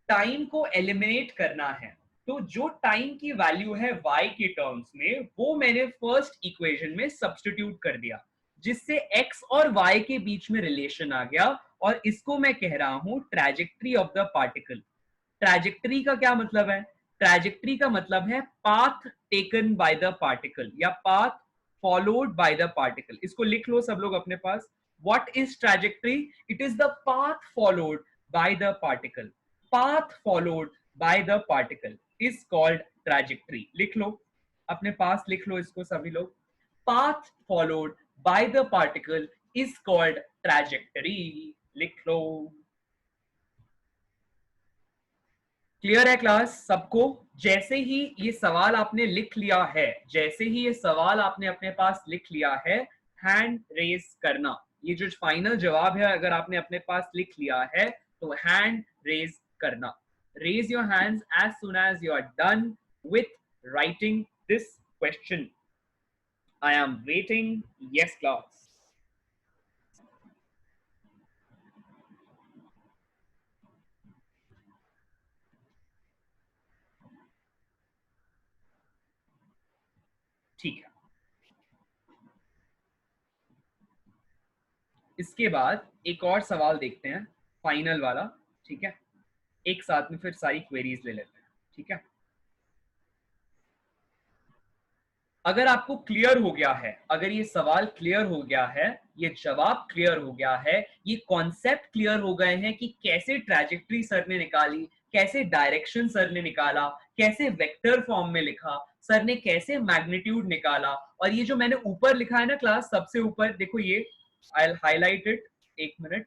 टाइम को एलिमिनेट करना है। तो जो टाइम की वैल्यू है y के टर्म्स में, वो मैंने फर्स्ट इक्वेशन में सब्स्टिट्यूट कर दिया, जिससे x और y के बीच में रिलेशन आ गया, और इसको मैं कह रहा हूं trajectory of the particle. Trajectory का क्या मतलब है? ट्रैजेक्टरी का मतलब है path taken by the particle या path followed by the particle. इसको लिख लो सब लोग अपने पास। What is trajectory? It is the path followed by the particle. Path followed by the particle is called trajectory. लिख लो अपने पास, लिख लो इसको सभी लोग। Path followed by the particle is called trajectory. लिख लो। क्लियर है क्लास सबको? जैसे ही ये सवाल आपने लिख लिया है, जैसे ही ये सवाल आपने अपने पास लिख लिया है, हैंड रेज करना। ये जो फाइनल जवाब है अगर आपने अपने पास लिख लिया है तो हैंड रेज करना। Raise your hands as soon as you are done with writing this question. I am waiting. Yes class. ठीक है, इसके बाद एक और सवाल देखते हैं, फाइनल वाला। ठीक है, एक साथ में फिर सारी क्वेरीज ले लेते हैं। ठीक है, अगर आपको क्लियर हो गया है, अगर ये सवाल क्लियर हो गया है, ये जवाब क्लियर हो गया है, ये कॉन्सेप्ट क्लियर हो गए हैं कि कैसे ट्रैजेक्टरी सर ने निकाली, कैसे डायरेक्शन सर ने निकाला, कैसे वेक्टर फॉर्म में लिखा, सर ने कैसे मैग्नीट्यूड निकाला, और ये जो मैंने ऊपर लिखा है ना क्लास, सबसे ऊपर देखो ये, आई विल हाईलाइट इट, एक minute,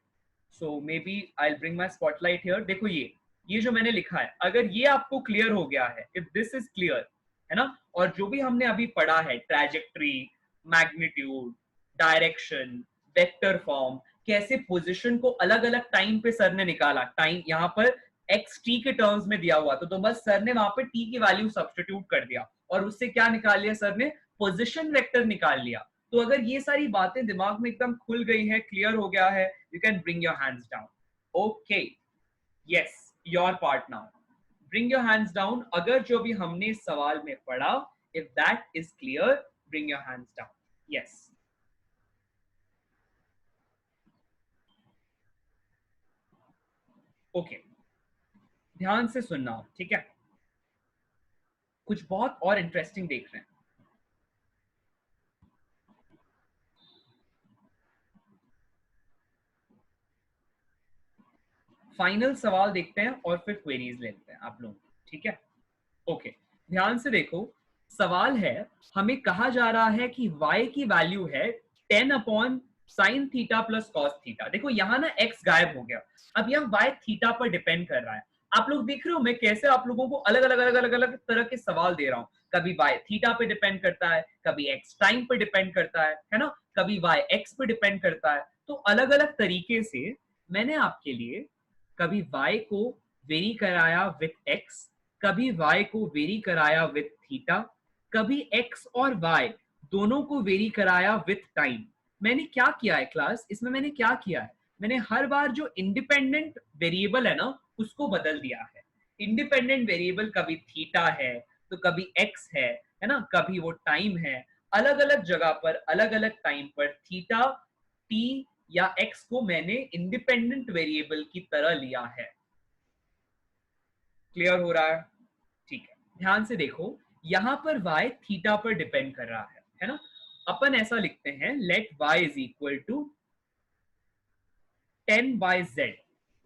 so maybe I will bring my spotlight here. देखो ये जो मैंने लिखा है, अगर ये आपको क्लियर हो गया है, इफ दिस इज क्लियर, है ना, और जो भी हमने अभी पढ़ा है, trajectory, magnitude, direction, vector form, कैसे पोजीशन को अलग अलग टाइम पे सर ने निकाला, टाइम यहाँ पर एक्स टी के टर्म्स में दिया हुआ तो बस सर ने वहां पे टी की वैल्यू सब्स्टिट्यूट कर दिया और उससे क्या निकाल लिया सर ने, पोजीशन वेक्टर निकाल लिया। तो अगर ये सारी बातें दिमाग में एकदम खुल गई है, क्लियर हो गया है, you can bring your hands down. Okay, yes, your part now. Bring your hands down। अगर जो भी हमने सवाल में पढ़ा, if that is clear, bring your hands down। Yes। Okay, ध्यान से सुनना, ठीक है, कुछ बहुत और इंटरेस्टिंग देख रहे हैं। फाइनल सवाल देखते हैं और फिर क्वेरीज लेते हैं आप लोग, ठीक है। ओके, ध्यान से देखो, सवाल है, हमें कहा जा रहा है कि y की वैल्यू है 10 upon sine theta plus cos theta. देखो यहाँ ना x गायब हो गया, अब यहाँ y थीटा पर डिपेंड कर रहा है। आप लोग देख रहे हो मैं कैसे आप लोगों को अलग अलग अलग अलग अलग तरह के सवाल दे रहा हूँ। कभी y थीटा पे डिपेंड करता है, कभी x टाइम पे डिपेंड करता है ना, कभी y x पे डिपेंड करता है। तो अलग अलग तरीके से मैंने आपके लिए कभी y को वेरी कराया विथ x, कभी y को वेरी कराया विथ थीटा, कभी x और y दोनों को वेरी कराया विथ टाइम। मैंने क्या किया है क्लास, इसमें मैंने क्या किया है, मैंने हर बार जो इंडिपेंडेंट वेरिएबल है ना उसको बदल दिया है। इंडिपेंडेंट वेरिएबल कभी थीटा है तो कभी x है ना, कभी वो टाइम है। अलग अलग जगह पर अलग अलग टाइम पर थीटा, t या x को मैंने इंडिपेंडेंट वेरिएबल की तरह लिया है। क्लियर हो रहा है? ठीक है, ध्यान से देखो, यहां पर y थीटा पर डिपेंड कर रहा है ना। अपन ऐसा लिखते हैं, let y is equal to 10/z।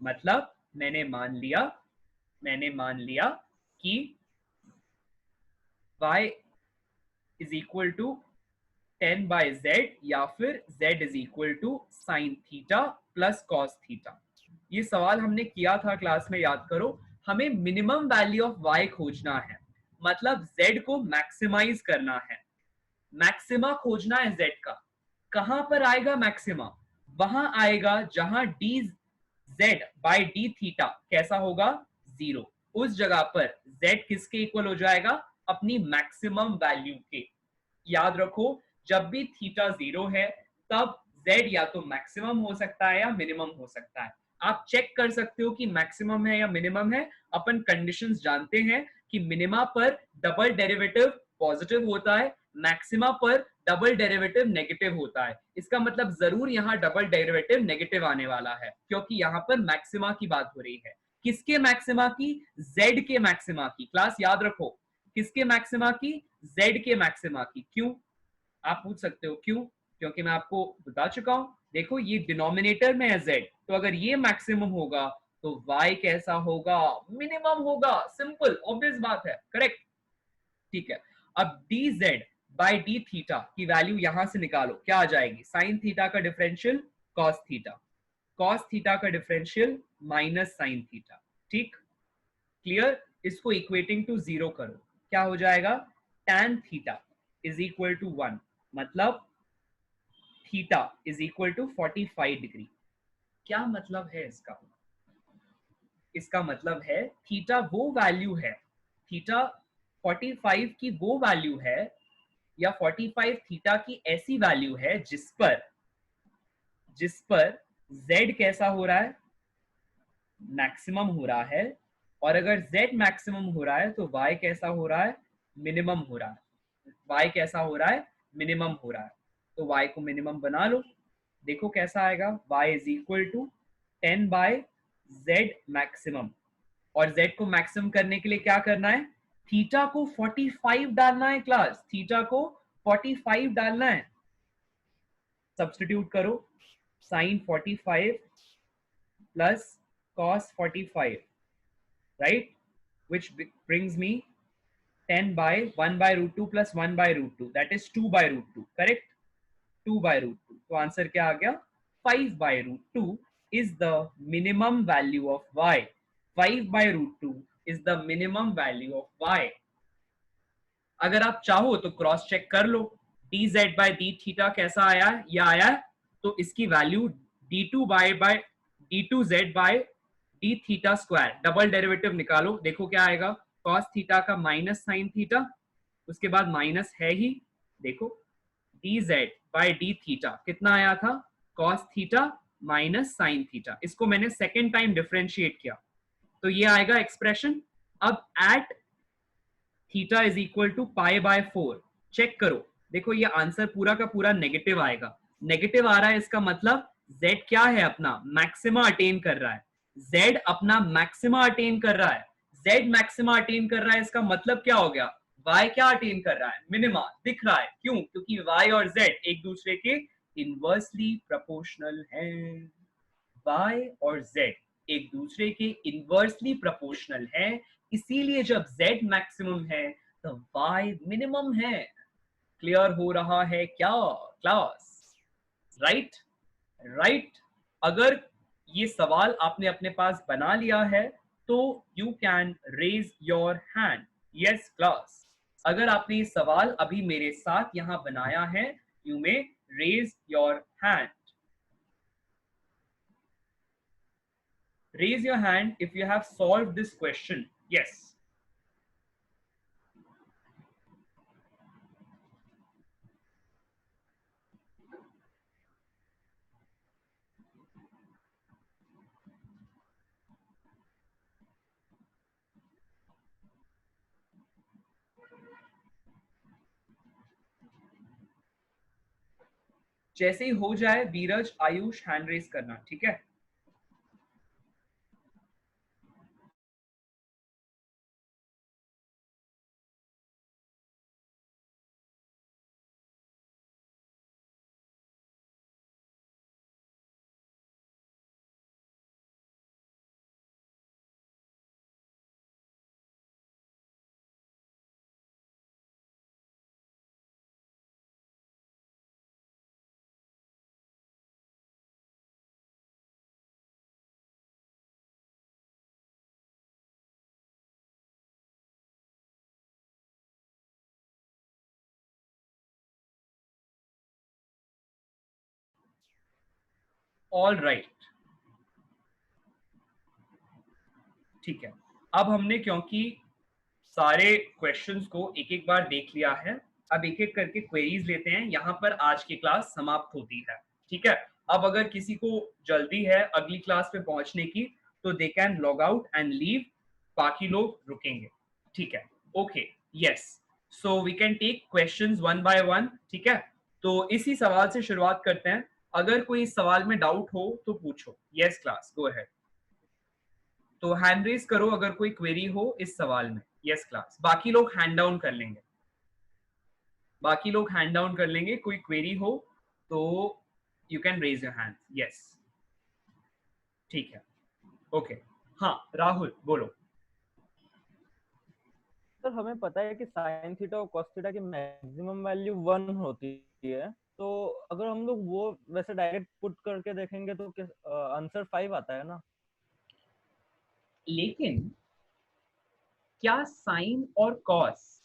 मतलब मैंने मान लिया कि y is equal to 10/z या फिर z is equal to sine theta plus cos theta. ये सवाल हमने किया था क्लास में, याद करो। हमें मिनिमम वैल्यू ऑफ y खोजना है, मतलब z को मैक्सिमाइज करना है, मैक्सिमा खोजना है z का। कहां पर आएगा मैक्सिमा? वहां आएगा जहां D Z by D theta कैसा होगा, 0। उस जगह पर z किसके इक्वल हो जाएगा, अपनी मैक्सिमम वैल्यू के। याद रखो, जब भी थीटा 0 है तब z या तो मैक्सिमम हो सकता है या मिनिमम हो सकता है। आप चेक कर सकते हो कि मैक्सिमम है या मिनिमम है। अपन कंडीशंस जानते हैं कि मिनिमा पर डबल डेरिवेटिव पॉजिटिव होता है, मैक्सिमा पर डबल डेरिवेटिव नेगेटिव होता है। इसका मतलब जरूर यहाँ डबल डेरिवेटिव नेगेटिव आने वाला है, क्योंकि यहाँ पर मैक्सिमा की बात हो रही है। किसके मैक्सिमा की? z के मैक्सिमा की। क्लास याद रखो, किसके मैक्सिमा की? z के मैक्सिमा की। क्यों? आप पूछ सकते हो क्यों? क्योंकि मैं आपको बता चुका हूं। देखो ये डिनोमिनेटर में है z, तो अगर ये मैक्सिमम होगा तो y कैसा होगा, मिनिमम होगा। सिंपल ऑब्वियस बात है, करेक्ट। ठीक है, अब dz बाई डी थीटा की वैल्यू यहां से निकालो, क्या आ जाएगी, साइन थीटा का differential cos theta. Cos theta का डिफरेंशियल माइनस साइन थीटा, ठीक, क्लियर। इसको इक्वेटिंग टू जीरो करो, क्या हो जाएगा, tan theta is equal to 1, मतलब theta is equal to 45 degree. क्या मतलब है इसका, इसका मतलब है थीटा वो वैल्यू है, थीटा 45 की वो वैल्यू है, या 45 थीटा की ऐसी वैल्यू है जिस पर z कैसा हो रहा है, मैक्सिमम हो रहा है, और अगर z मैक्सिमम हो रहा है तो y कैसा हो रहा है, मिनिमम हो रहा है, y कैसा हो रहा है, मिनिमम हो रहा है। तो y को मिनिमम बना लो, देखो कैसा आएगा, y is equal to 10 by z maximum, और z को मैक्सिमम करने के लिए क्या करना है, थीटा को 45 डालना है क्लास, थीटा को 45 डालना है, सब्स्टिट्यूट करो, sine 45 plus cos 45, right, which brings me 10 by 1 by root 2 plus 1 by root 2, that is 2 by root 2, correct, 2 by root 2, तो आंसर क्या आ गया, 5 by root 2 is the minimum value of y, 5 by root 2 is the minimum value of y। अगर आप चाहो तो cross check कर लो, dz by d theta कैसा आया है, यह आया है, तो इसकी value d2 by d2z by d theta square, double derivative निकालो, देखो क्या आएगा, cos थीटा का माइनस साइन थीटा, उसके बाद माइनस है ही, देखो dz by d थीटा कितना आया था, cos theta minus sine theta, इसको मैंने सेकेंड टाइम डिफरेंशिएट किया, तो ये आएगा एक्सप्रेशन। अब at theta is equal to pi by 4, check करो, देखो ये आंसर पूरा का पूरा नेगेटिव आएगा, नेगेटिव आ रहा है, इसका मतलब z क्या है, अपना मैक्सिमा अटेन कर रहा है, z अपना मैक्सिमा अटेन कर रहा है, z मैक्सिमा अटेन कर रहा है, इसका मतलब क्या हो गया, y क्या अटेन कर रहा है, मिनिमा दिख रहा है, क्यों, क्योंकि y और z एक दूसरे के इनवर्सली प्रोपोर्शनल हैं, y और z एक दूसरे के इनवर्सली प्रोपोर्शनल है, इसीलिए जब z मैक्सिमम है तो y मिनिमम है। क्लियर हो रहा है क्या क्लास, राइट, राइट। अगर ये सवाल आपने अपने पास बना लिया है तो you can raise your hand, yes class, अगर आपने ये सवाल अभी मेरे साथ यहां बनाया है, you may raise your hand, raise your hand if you have solved this question, yes। जैसे ही हो जाए बीरज आयुष हैंड रेज करना, ठीक है। ऑल राइट, ठीक है। अब हमने क्योंकि सारे क्वेश्चंस को एक एक बार देख लिया है, अब एक एक करके क्वेरीज लेते हैं, यहाँ पर आज की क्लास समाप्त होती है, ठीक है। अब अगर किसी को जल्दी है अगली क्लास पे पहुंचने की तो they can log out and leave, बाकी लोग रुकेंगे, ठीक है, okay, yes, so we can take questions one by one, ठीक है। तो इसी सवाल से शुरुआत करते हैं, अगर कोई इस सवाल में डाउट हो तो पूछो, यस क्लास गो अहेड, तो हैंड रेज करो अगर कोई क्वेरी हो इस सवाल में, यस क्लास, बाकी लोग हैंड डाउन कर लेंगे, बाकी लोग हैंड डाउन कर लेंगे, कोई क्वेरी हो तो you can raise your hand, yes, ठीक है, ओके, हाँ राहुल बोलो। सर हमें पता है कि साइन थीटा और कॉस थीटा की मैक्सिमम वैल्यू 1 होती है, तो अगर हम लोग वो वैसे डायरेक्ट पुट करके देखेंगे तो आंसर 5 आता है ना। लेकिन क्या साइन और कॉस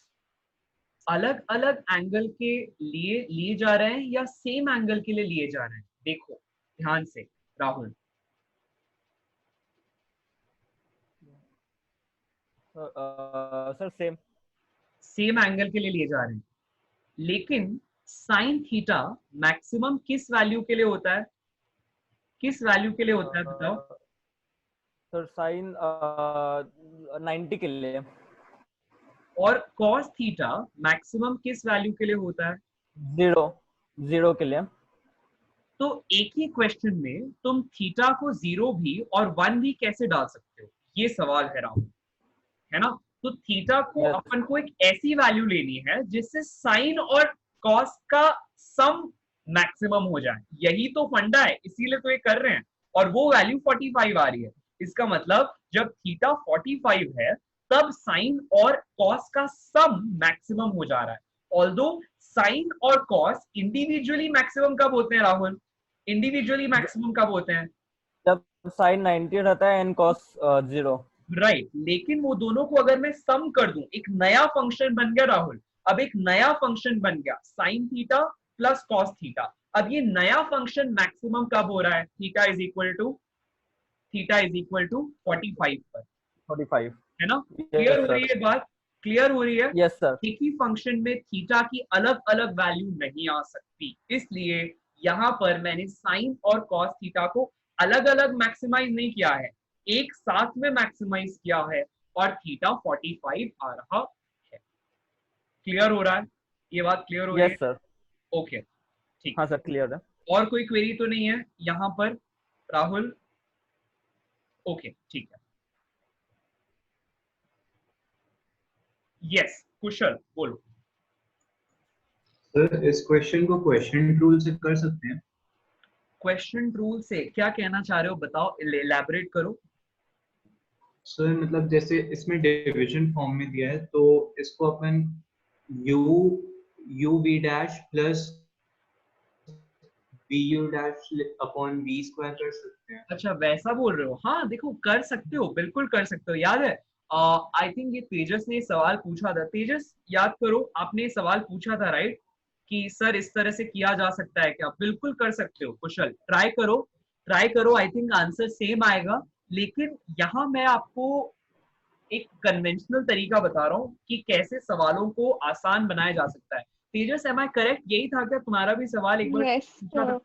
अलग अलग एंगल के लिए लिए जा रहे हैं या सेम एंगल के लिए लिए जा रहे हैं? देखो ध्यान से Rahul, sir same. Same angle के लिए लिए जा रहे हैं, लेकिन साइन थीटा मैक्सिमम किस वैल्यू के लिए होता है? किस वैल्यू के लिए होता है बताओ? सर साइन 90 के लिए। और कॉस थीटा मैक्सिमम किस वैल्यू के लिए होता है? 0 के लिए। तो एक ही क्वेश्चन में तुम थीटा को 0 भी और 1 भी कैसे डाल सकते हो, ये सवाल है राहुल, है ना? तो थीटा को Yes. अपन को एक ऐसी वैल्यू लेनी है जिससे साइन और कॉस का सम मैक्सिमम हो जाए, यही तो फंडा है, इसीलिए तो ये कर रहे हैं। और वो वैल्यू 45 आ रही है, इसका मतलब जब थीटा 45 है तब साइन और कॉस का सम मैक्सिमम हो जा रहा है। ऑल्दो साइन और कॉस इंडिविजुअली मैक्सिमम कब होते हैं राहुल? इंडिविजुअली मैक्सिमम कब होते हैं? जब साइन 90 रहता है एंड कॉस 0। राइट, लेकिन वो दोनों को अगर मैं सम कर दूं, एक नया फंक्शन बन गया राहुल। अब एक नया फंक्शन बन गया sign theta plus cos theta. अब ये नया फंक्शन मैक्सिमम कब हो रहा है? थीटा इज इक्वल टू 45 पर, 45। है ना? यस क्लियर हो रही सर। है बात? क्लियर हो रही है? Yes sir. एक ही फंक्शन में थीटा की अलग अलग वैल्यू नहीं आ सकती, इसलिए यहां पर मैंने साइन और कॉस थीटा को अलग अलग मैक्सिमाइज नहीं किया है, एक साथ में मैक्सिमाइज किया है और थीटा 45 आ रहा है। क्लियर हो रहा है? ये बात क्लियर हो रही है? Yes sir. ओके, ठीक हाँ है। सर क्लियर है। और कोई क्वेरी तो नहीं है यहां पर राहुल? ओके ठीक है। यस कुशल बोलो। सर इस क्वेश्चन को क्वेश्चन रूल से कर सकते हैं? क्वेश्चन रूल से क्या कहना चाह रहे हो बताओ, एलैबोरेट करो। सर मतलब जैसे इसमें डिवीजन फॉर्म में दिया है तो इसको अपन u u v dash plus v u dash upon v square कर सकते हैं। अच्छा वैसा बोल रहे हो? हाँ देखो कर सकते हो, बिल्कुल कर सकते हो। याद है आई थिंक ये तेजस ने सवाल पूछा था। तेजस याद करो, आपने सवाल पूछा था राइट, कि सर इस तरह से किया जा सकता है क्या? बिल्कुल कर सकते हो कुशल, ट्राई करो, ट्राई करो। आई थिंक आंसर सेम आएगा, लेकिन यहाँ मैं आपको एक कन्वेंशनल तरीका बता रहा हूँ कि कैसे सवालों को आसान बनाया जा सकता है। तेजस एम आई करेक्ट? यही था क्या तुम्हारा भी सवाल एक बार यस पूछा था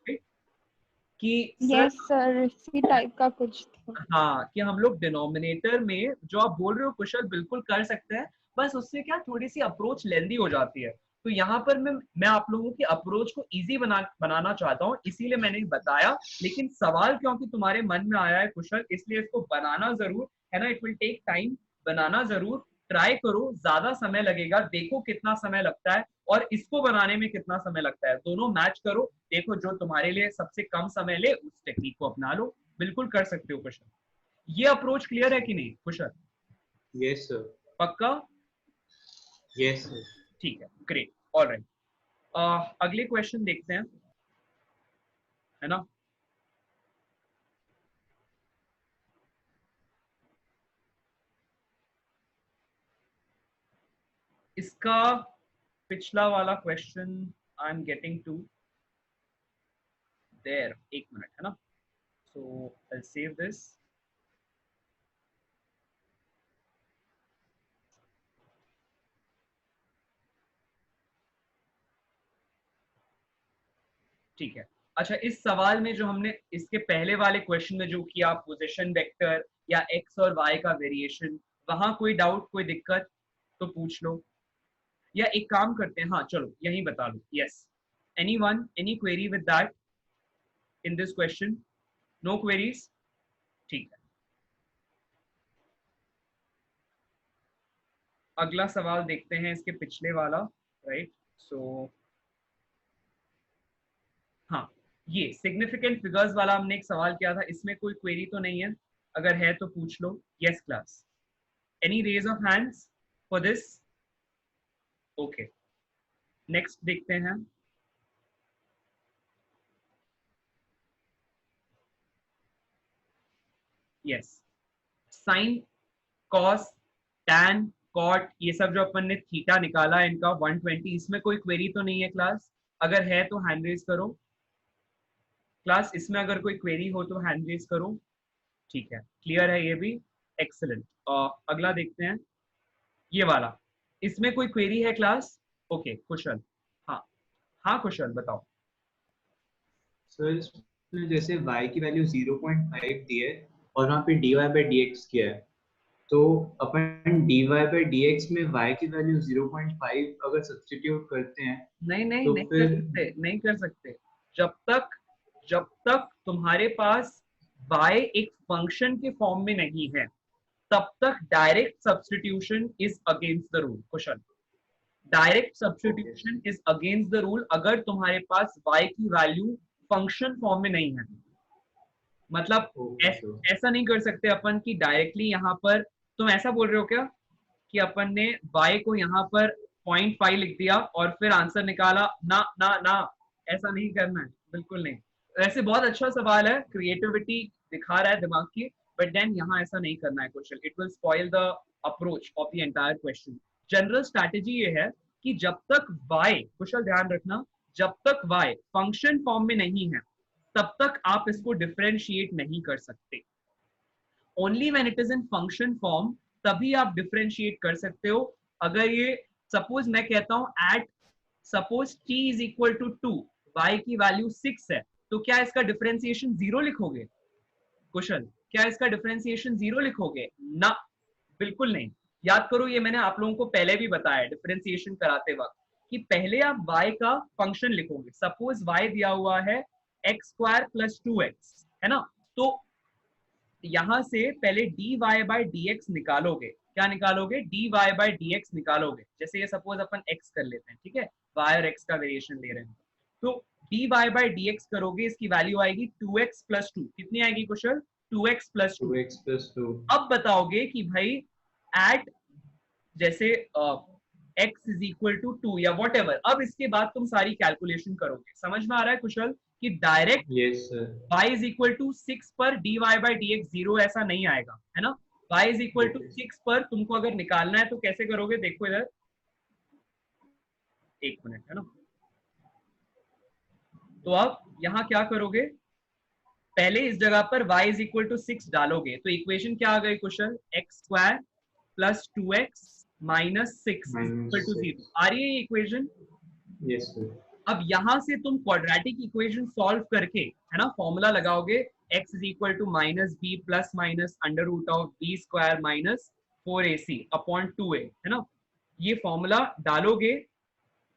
कि सर? यस सर, इसी टाइप का कुछ था। हाँ, कि हम लोग डिनोमिनेटर में जो आप बोल रहे हो कुशल बिल्कुल कर सकते हैं, बस उससे क्या थोड़ी सी अप्रोच लेंदी हो जाती है। तो यहाँ पर मैं आप लोगों की अप्रोच को इजी बनाना चाहता हूँ, इसीलिए मैंने बताया। लेकिन सवाल क्योंकि तुम्हारे मन में आया है कुशल, इसलिए इसको बनाना जरूर है ना, इट विल टेक टाइम, बनाना जरूर, ट्राई करो। ज्यादा समय लगेगा, देखो कितना समय लगता है और इसको बनाने में कितना समय लगता है, दोनों मैच करो, देखो जो तुम्हारे लिए सबसे कम समय ले उस टेक्निक को अपना लो। बिल्कुल कर सकते हो कुशल। ये अप्रोच क्लियर है कि नहीं कुशल? Yes sir. पक्का? Yes sir. ठीक है, ग्रेट, ऑलराइट। अगले क्वेश्चन देखते हैं, है ना? इसका पिछला वाला question I am getting to there, एक मिनट, है ना? So I save this. ठीक है। अच्छा, इस सवाल में जो हमने इसके पहले वाले क्वेश्चन में जो किया, पोजीशन वेक्टर या एक्स और वाई का वेरिएशन, वहां कोई डाउट कोई दिक्कत तो पूछ लो, या एक काम करते हैं, हाँ चलो यही बता लो। Yes, anyone, any query with that in this question? No queries? ठीक है। अगला सवाल देखते हैं इसके पिछले वाला, राइट? सो हाँ, ये सिग्निफिकेंट फिगर्स वाला हमने एक सवाल किया था, इसमें कोई क्वेरी तो नहीं है? अगर है तो पूछ लो। Yes class, any raise of hands for this? Okay, next देखते हैं। Yes, sine, cos, tan, cot, ये सब जो अपन ने थीटा निकाला इनका 120, इसमें कोई क्वेरी तो नहीं है क्लास? अगर है तो हैंड रेज करो क्लास, इसमें अगर कोई क्वेरी हो तो हैंड रेज करो। ठीक है, क्लियर है ये भी, एक्सेलेंट। अगला देखते हैं, ये वाला, इसमें कोई क्वेरी है क्लास? ओके कुशल, हाँ हाँ कुशल बताओ। सर इसमें जैसे y की वैल्यू 0.5 दी है और वहाँ पे dy by dx किया है, तो अपन dy by dx में y की वैल्यू 0.5 अगर सब्स्टिट्यूट करते हैं नहीं नहीं तो नहीं कर फिर सकते, नहीं कर सकते। जब तक तुम्हारे पास y एक फंक्शन के फॉर्म में नहीं है, तब तक direct substitution is against the rule. Kusal, direct substitution is against the rule अगर तुम्हारे पास y की वैल्यू फंक्शन फॉर्म में नहीं है। मतलब ऐसा नहीं कर सकते अपन कि डायरेक्टली यहाँ पर, तुम ऐसा बोल रहे हो क्या कि अपन ने y को यहाँ पर 0.5 लिख दिया और फिर आंसर निकाला? ना ना ना, ऐसा नहीं करना है, बिल्कुल नहीं। वैसे बहुत अच्छा सवाल है, क्रिएटिविटी दिखा रहा है दिमाग की, बट देन यहाँ ऐसा नहीं करना है question, it will spoil the approach of the entire question. General strategy ये है कि जब तक y, कुशल ध्यान रखना, जब तक y फंक्शन फॉर्म में नहीं है तब तक आप इसको डिफरेंशिएट नहीं कर सकते। Only when it is in function form तभी आप डिफरेंशिएट कर सकते हो। अगर ये सपोज मैं कहता हूं at suppose t is equal to 2, y की वैल्यू 6 है, तो क्या इसका डिफरेंशिएशन 0 लिखोगे? कुशल, क्या इसका डिफरेंशिएशन 0 लिखोगे? ना, बिल्कुल नहीं। याद करो, ये मैंने आप लोगों को पहले भी बताया डिफरेंशिएशन कराते वक्त कि पहले आप y का फंक्शन लिखोगे। सपोज y दिया हुआ है x² + 2x, है ना, तो यहां से पहले dy by dx निकालोगे। क्या निकालोगे? dy by dx निकालोगे। जैसे ये सपोज अपन x कर लेते हैं, ठीक है, y और x का वेरिएशन ले रहे हैं, तो dy by dx करोगे, इसकी वैल्यू आएगी 2x + 2। कितनी आएगी कुशल? 2x + 2। 2x + 2। अब बताओगे कि भाई एट जैसे x इज इक्वल टू 2 या वॉट एवर, अब इसके बाद तुम सारी कैलकुलेशन करोगे। समझ में आ रहा है कुशल कि direct yes sir. y is equal to 6 पर dy by dx 0 ऐसा नहीं आएगा, है ना। y इज इक्वल टू 6 पर तुमको अगर निकालना है तो कैसे करोगे? देखो इधर, एक मिनट, है ना। तो अब यहाँ क्या करोगे? पहले इस जगह पर y इज इक्वल टू 6 डालोगे, तो इक्वेशन क्या आ गई कुशल? x² + 2x - 6 equal to 0। आ रही है ये इक्वेशन? Yes sir. अब यहां से तुम क्वाड्रेटिक इक्वेशन सॉल्व करके, है ना, फॉर्मूला लगाओगे x is equal to -b + √b² - 4ac upon 2a, है ना। ये फॉर्मूला डालोगे,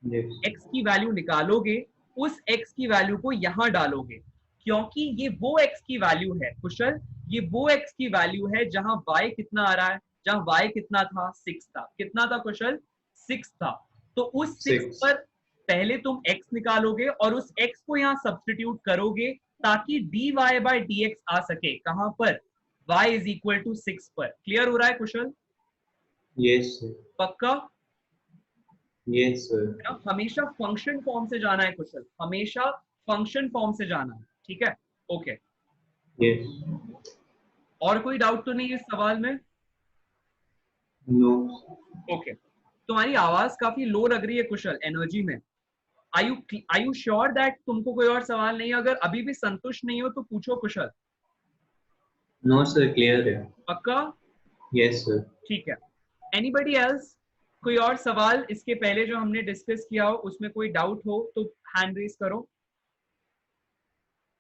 यस x की वैल्यू निकालोगे, उस x की वैल्यू को यहां डालोगे, क्योंकि ये वो x की वैल्यू है कुशल, ये वो x की वैल्यू है जहां y कितना आ रहा है, जहां y कितना था? 6 था। कितना था कुशल? 6 था। तो उस 6 पर पहले तुम x निकालोगे और उस x को यहां सब्स्टिट्यूट करोगे ताकि dy by dx आ सके। कहां पर? y इज इक्वल टू 6 पर। क्लियर हो रहा है कुशल? Yes sir. पक्का? Yes sir. हमेशा फंक्शन फॉर्म से जाना है कुशल, हमेशा फंक्शन फॉर्म से जाना है, ठीक है। Okay, yes. और कोई डाउट तो नहीं है इस सवाल में? नो। ओके, तुम्हारी आवाज काफी लो लग रही है कुशल, एनर्जी में। आर यू श्योर दैट तुमको कोई और सवाल नहीं है? अगर अभी भी संतुष्ट नहीं हो तो पूछो कुशल। नो सर, क्लियर है। पक्का? Yes sir. ठीक है। Anybody else? कोई और सवाल इसके पहले जो हमने डिस्कस किया हो उसमें कोई डाउट हो तो हैंड रेज करो।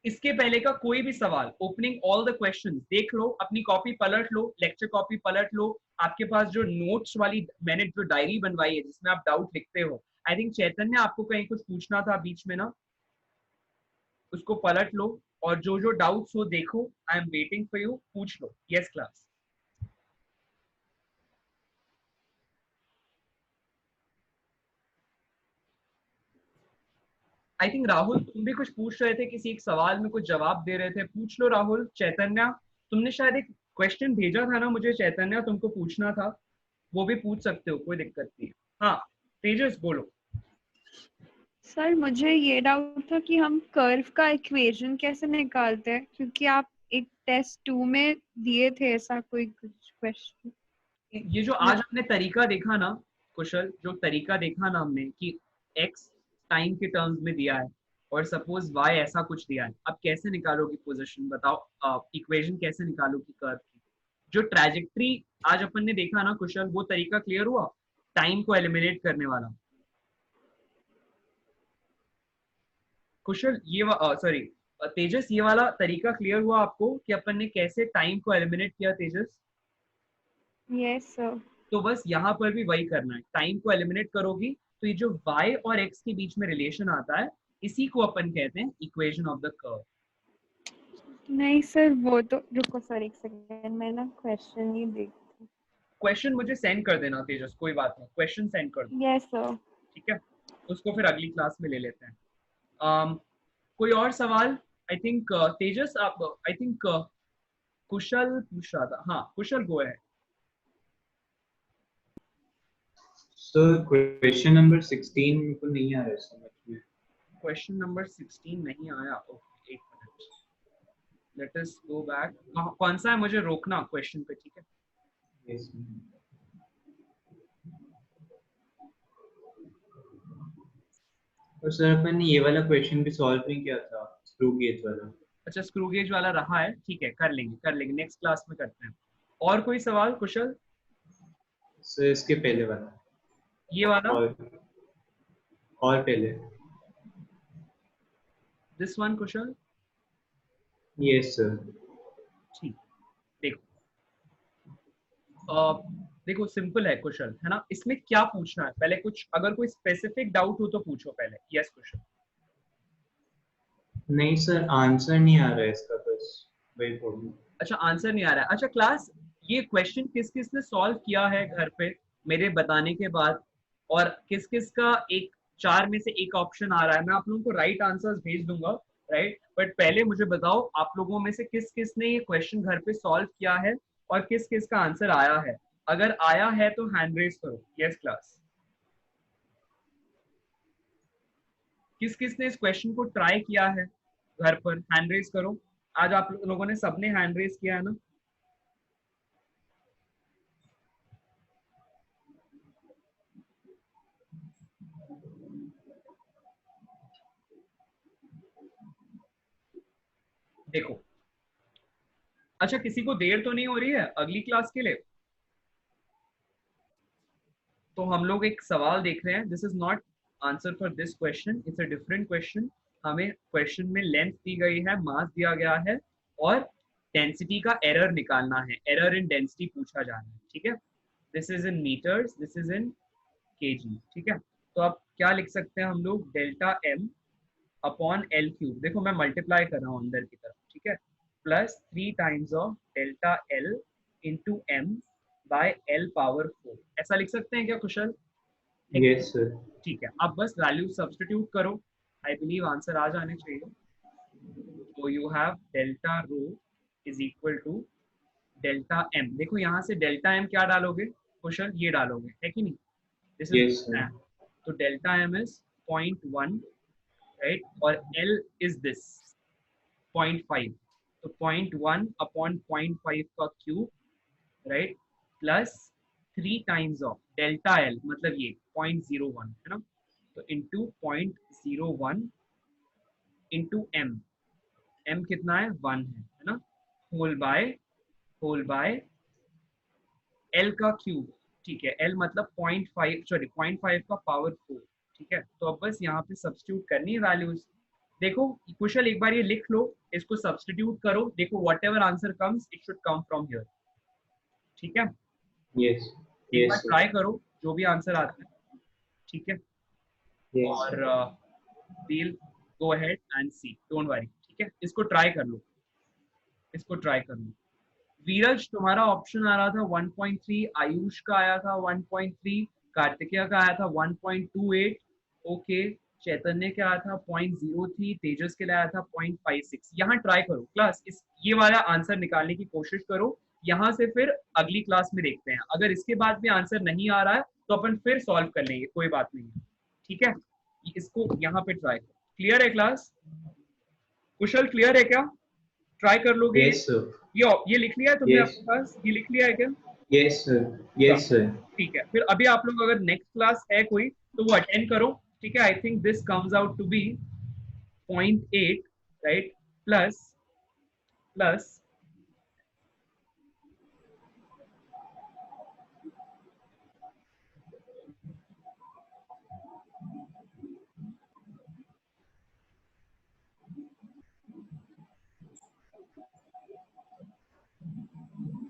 इसके पहले का कोई भी सवाल, ओपनिंग ऑल द क्वेश्चंस, देख लो, अपनी कॉपी पलट लो, लेक्चर कॉपी पलट लो, आपके पास जो नोट्स वाली मैंने जो डायरी बनवाई है जिसमें आप डाउट लिखते हो, आई थिंक चैतन्य आपको कहीं कुछ पूछना था बीच में ना, उसको पलट लो और जो जो डाउट्स हो देखो, I am waiting for you, पूछ लो। Yes class. I think Rahul तुम भी कुछ पूछ रहे थे, किसी एक सवाल में कुछ जवाब दे रहे थे, पूछ लो राहुल। चैतन्य, तुमने शायद एक क्वेश्चन भेजा था ना मुझे चैतन्य, तुमको पूछना था, वो भी पूछ सकते हो, कोई दिक्कत नहीं है। हाँ तेजस बोलो। सर मुझे ये डाउट था कि हम कर्व का इक्वेशन कैसे निकालते हैं, क्योंकि आप एक टेस्ट 2 में दिए थे ऐसा कोई कुछ क्वेश्चन? ये जो आज हमने तरीका देखा ना कुशल, जो तरीका देखा ना हमने कि x टाइम के टर्म्स में दिया है और सपोज y ऐसा कुछ दिया है, अब कैसे निकालोगी पोजीशन, बताओ इक्वेशन कैसे निकालोगी कर्व की? जो ट्रैजेक्टरी आज अपन ने देखा ना कुशल, वो तरीका क्लियर हुआ टाइम को एलिमिनेट करने वाला? कुशल ये सॉरी तेजस, ये वाला तरीका क्लियर हुआ आपको कि अपन ने कैसे टाइम को एलिमिनेट किया तेजस? Yes sir. तो बस यहाँ पर भी वही करना है, टाइम को एलिमिनेट करोगी तो ये जो y और x के बीच में रिलेशन आता है, इसी को अपन कहते हैं इक्वेशन ऑफ द कर्व। नहीं सर, वो तो रुको सर एक सेकंड, मैं ना क्वेश्चन ही देखती क्वेश्चन मुझे सेंड कर देना तेजस, कोई बात नहीं, क्वेश्चन सेंड कर दो, हूँ। Yes sir. ठीक है? उसको फिर अगली क्लास में ले लेते हैं। कोई और सवाल? आई थिंक तेजस आप, आई थिंक कुशल पूछ रहा था। हाँ कुशल गो है। सर क्वेश्चन नंबर 16 को नहीं आ रहा है समझ में। क्वेश्चन नंबर 16 नहीं आया? ओके एक minute, let us go back. कौन सा है, मुझे रोकना क्वेश्चन पे, ठीक है? Yes, और सर अपन ने ये वाला क्वेश्चन भी सॉल्व नहीं किया था, स्क्रू गेज वाला। अच्छा स्क्रू गेज वाला रहा है, ठीक है, कर लेंगे नेक्स्ट क्लास में करते हैं। और कोई सवाल कुशल? सर इसके पहले वाला ये वाला और पहले this one Kusal? Yes sir. ठीक, देखो देखो सिंपल है कुशल, है ना? इसमें क्या पूछना है पहले, कुछ अगर कोई स्पेसिफिक डाउट हो तो पूछो पहले। यस कुशल? नहीं सर आंसर नहीं आ रहा है इसका, बस वही प्रॉब्लम। अच्छा आंसर नहीं आ रहा है। अच्छा क्लास, ये क्वेश्चन किस किस ने सॉल्व किया है घर पे मेरे बताने के बाद, और किस किस का एक 4 में से एक ऑप्शन आ रहा है? मैं आप लोगों को राइट आंसर्स भेज दूंगा, राइट? बट पहले मुझे बताओ आप लोगों में से किस किस ने ये क्वेश्चन घर पे सॉल्व किया है और किस किस का आंसर आया है? अगर आया है तो हैंड रेज करो। यस क्लास, किस किस ने इस क्वेश्चन को ट्राई किया है घर पर, हैंड रेज करो। आज आप लोगों ने सबने हैंड रेज किया है ना? देखो, अच्छा किसी को देर तो नहीं हो रही है अगली क्लास के लिए? तो हम लोग एक सवाल देख रहे हैं, this is not answer for this question, it's a different question. हमें क्वेश्चन में लेंथ दी गई है, मास दिया गया है और डेंसिटी का एरर निकालना है, एरर इन डेंसिटी पूछा जा रहा है, ठीक है? This is in metres, this is in KG, ठीक है? तो अब क्या लिख सकते हैं हम लोग, delta M upon L cube, देखो मैं मल्टीप्लाई कर रहा हूँ अंदर की तरफ, ठीक है? Plus 3 times of delta L into M by L power 4, ऐसा लिख सकते हैं क्या कुशल? Yes sir. ठीक है, अब बस वैल्यू सब्स्टिट्यूट करो, आई बिलीव आंसर आ जाने चाहिए। तो you have delta rho is equal to delta M, देखो यहाँ से डेल्टा एम क्या डालोगे कुशल, ये डालोगे, है कि नहीं? This Yes, is sir. तो डेल्टा एम इज 0.1, राइट? और एल इज दिस 0.5, तो 0.1 अपॉन 0.5 का cube, right? Plus 3 times of delta L, मतलब ये 0.01 है ना, तो इंटू 0.01 इंटू एम, एम कितना है 1 है ना, होल बाय एल का क्यूब, ठीक है? एल मतलब 0.5 सॉरी 0.5 का पावर 4, ठीक है? तो अब बस यहाँ पे सब्स्टिट्यूट करनी है वैल्यूज। देखो कुशल एक बार ये लिख लो, इसको सब्स्टिट्यूट करो, देखो whatever answer comes it should come from here, ठीक है? Yes. एक Yes, बार sir. ट्राई करो जो भी आंसर आता है, ठीक है? Yes. और we'll go ahead and see, don't worry, ठीक है? इसको ट्राई कर लो, इसको ट्राई कर लो। वीरज तुम्हारा ऑप्शन आ रहा था 1.3, आयुष का आया था 1.3, कार्तिकेय का आया था 1.28, ओके, चैतन्य का आया था 0.03, तेजस के लिए आया था 0.56। यहाँ ट्राई करो क्लास, इस ये वाला आंसर निकालने की कोशिश करो, यहाँ से फिर अगली क्लास में देखते हैं। अगर इसके बाद भी आंसर नहीं आ रहा है तो अपन फिर सॉल्व कर लेंगे, कोई बात नहीं है, ठीक है? इसको यहाँ पे ट्राई करो। क्लियर है क्लास? कुशल क्लियर है क्या? ट्राई कर लोगे? यस सर, ये लिख लिया है तुमने Yes. आपके पास? ये लिख लिया है क्या? Yes sir, yes sir. ठीक है, फिर अभी आप लोग अगर नेक्स्ट क्लास है कोई तो वो अटेंड करो, ठीक है। I think this comes out to be 0.8, right, plus plus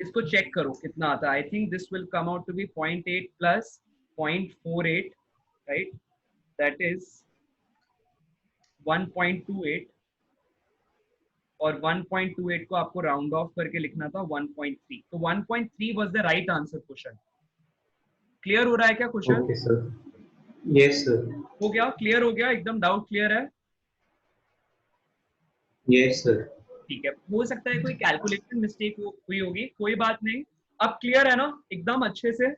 इसको चेक करो कितना आता है। I think this will come out to be 0.8 plus 0.48, right, that is 1.28, और 1.28 को आपको राउंड ऑफ करके लिखना था 1.3, तो 1.3 was the right answer question. Clear हो रहा है क्या question? Okay sir, yes sir, हो गया, क्लियर हो गया, एकदम डाउट क्लियर है? Yes sir. ठीक है, हो सकता है कोई कैलकुलेशन मिस्टेक हुई होगी, कोई बात नहीं। अब क्लियर है ना एकदम अच्छे से?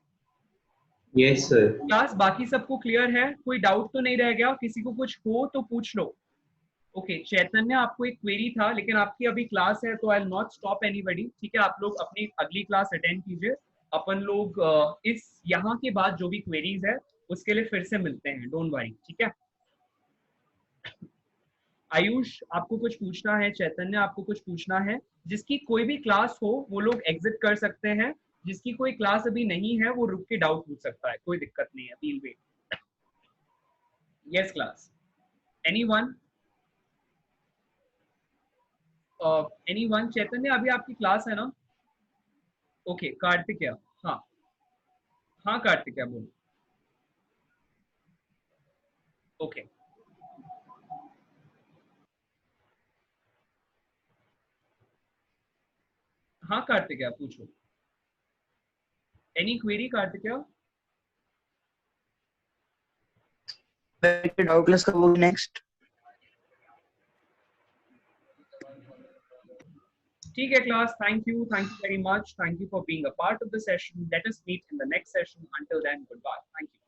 Yes sir. क्लास बाकी सबको क्लियर है? कोई डाउट तो नहीं रह गया? किसी को कुछ हो तो पूछ लो। ओके, चैतन्य आपको एक क्वेरी था, लेकिन आपकी अभी क्लास है तो I will not stop anybody, ठीक है। आप लोग अपनी अगली क्लास अटेंड कीजिए। अपन लोग इस यहाँ के बाद जो भी क्वेरीज है उसके लिए फिर से मिलते हैं, डोंट वरी, ठीक है। आयुष आपको कुछ पूछना है? चैतन्य आपको कुछ पूछना है? जिसकी कोई भी क्लास हो वो लोग एग्जिट कर सकते हैं, जिसकी कोई क्लास अभी नहीं है वो रुक के डाउट पूछ सकता है, कोई दिक्कत नहीं है, we'll wait. Yes class, anyone? Anyone? Chaitanya अभी आपकी क्लास है ना? ओके, कार्तिकेय, हाँ हाँ कार्तिकेय बोलो। ओके, हाँ कार्तिकेय पूछो, एनी क्वेरी कार्तिकेय? डाउटलेस कब होगी नेक्स्ट? ठीक है class, thank you very much, thank you for being a part of the session. Let us meet in the next session, until then goodbye, thank you.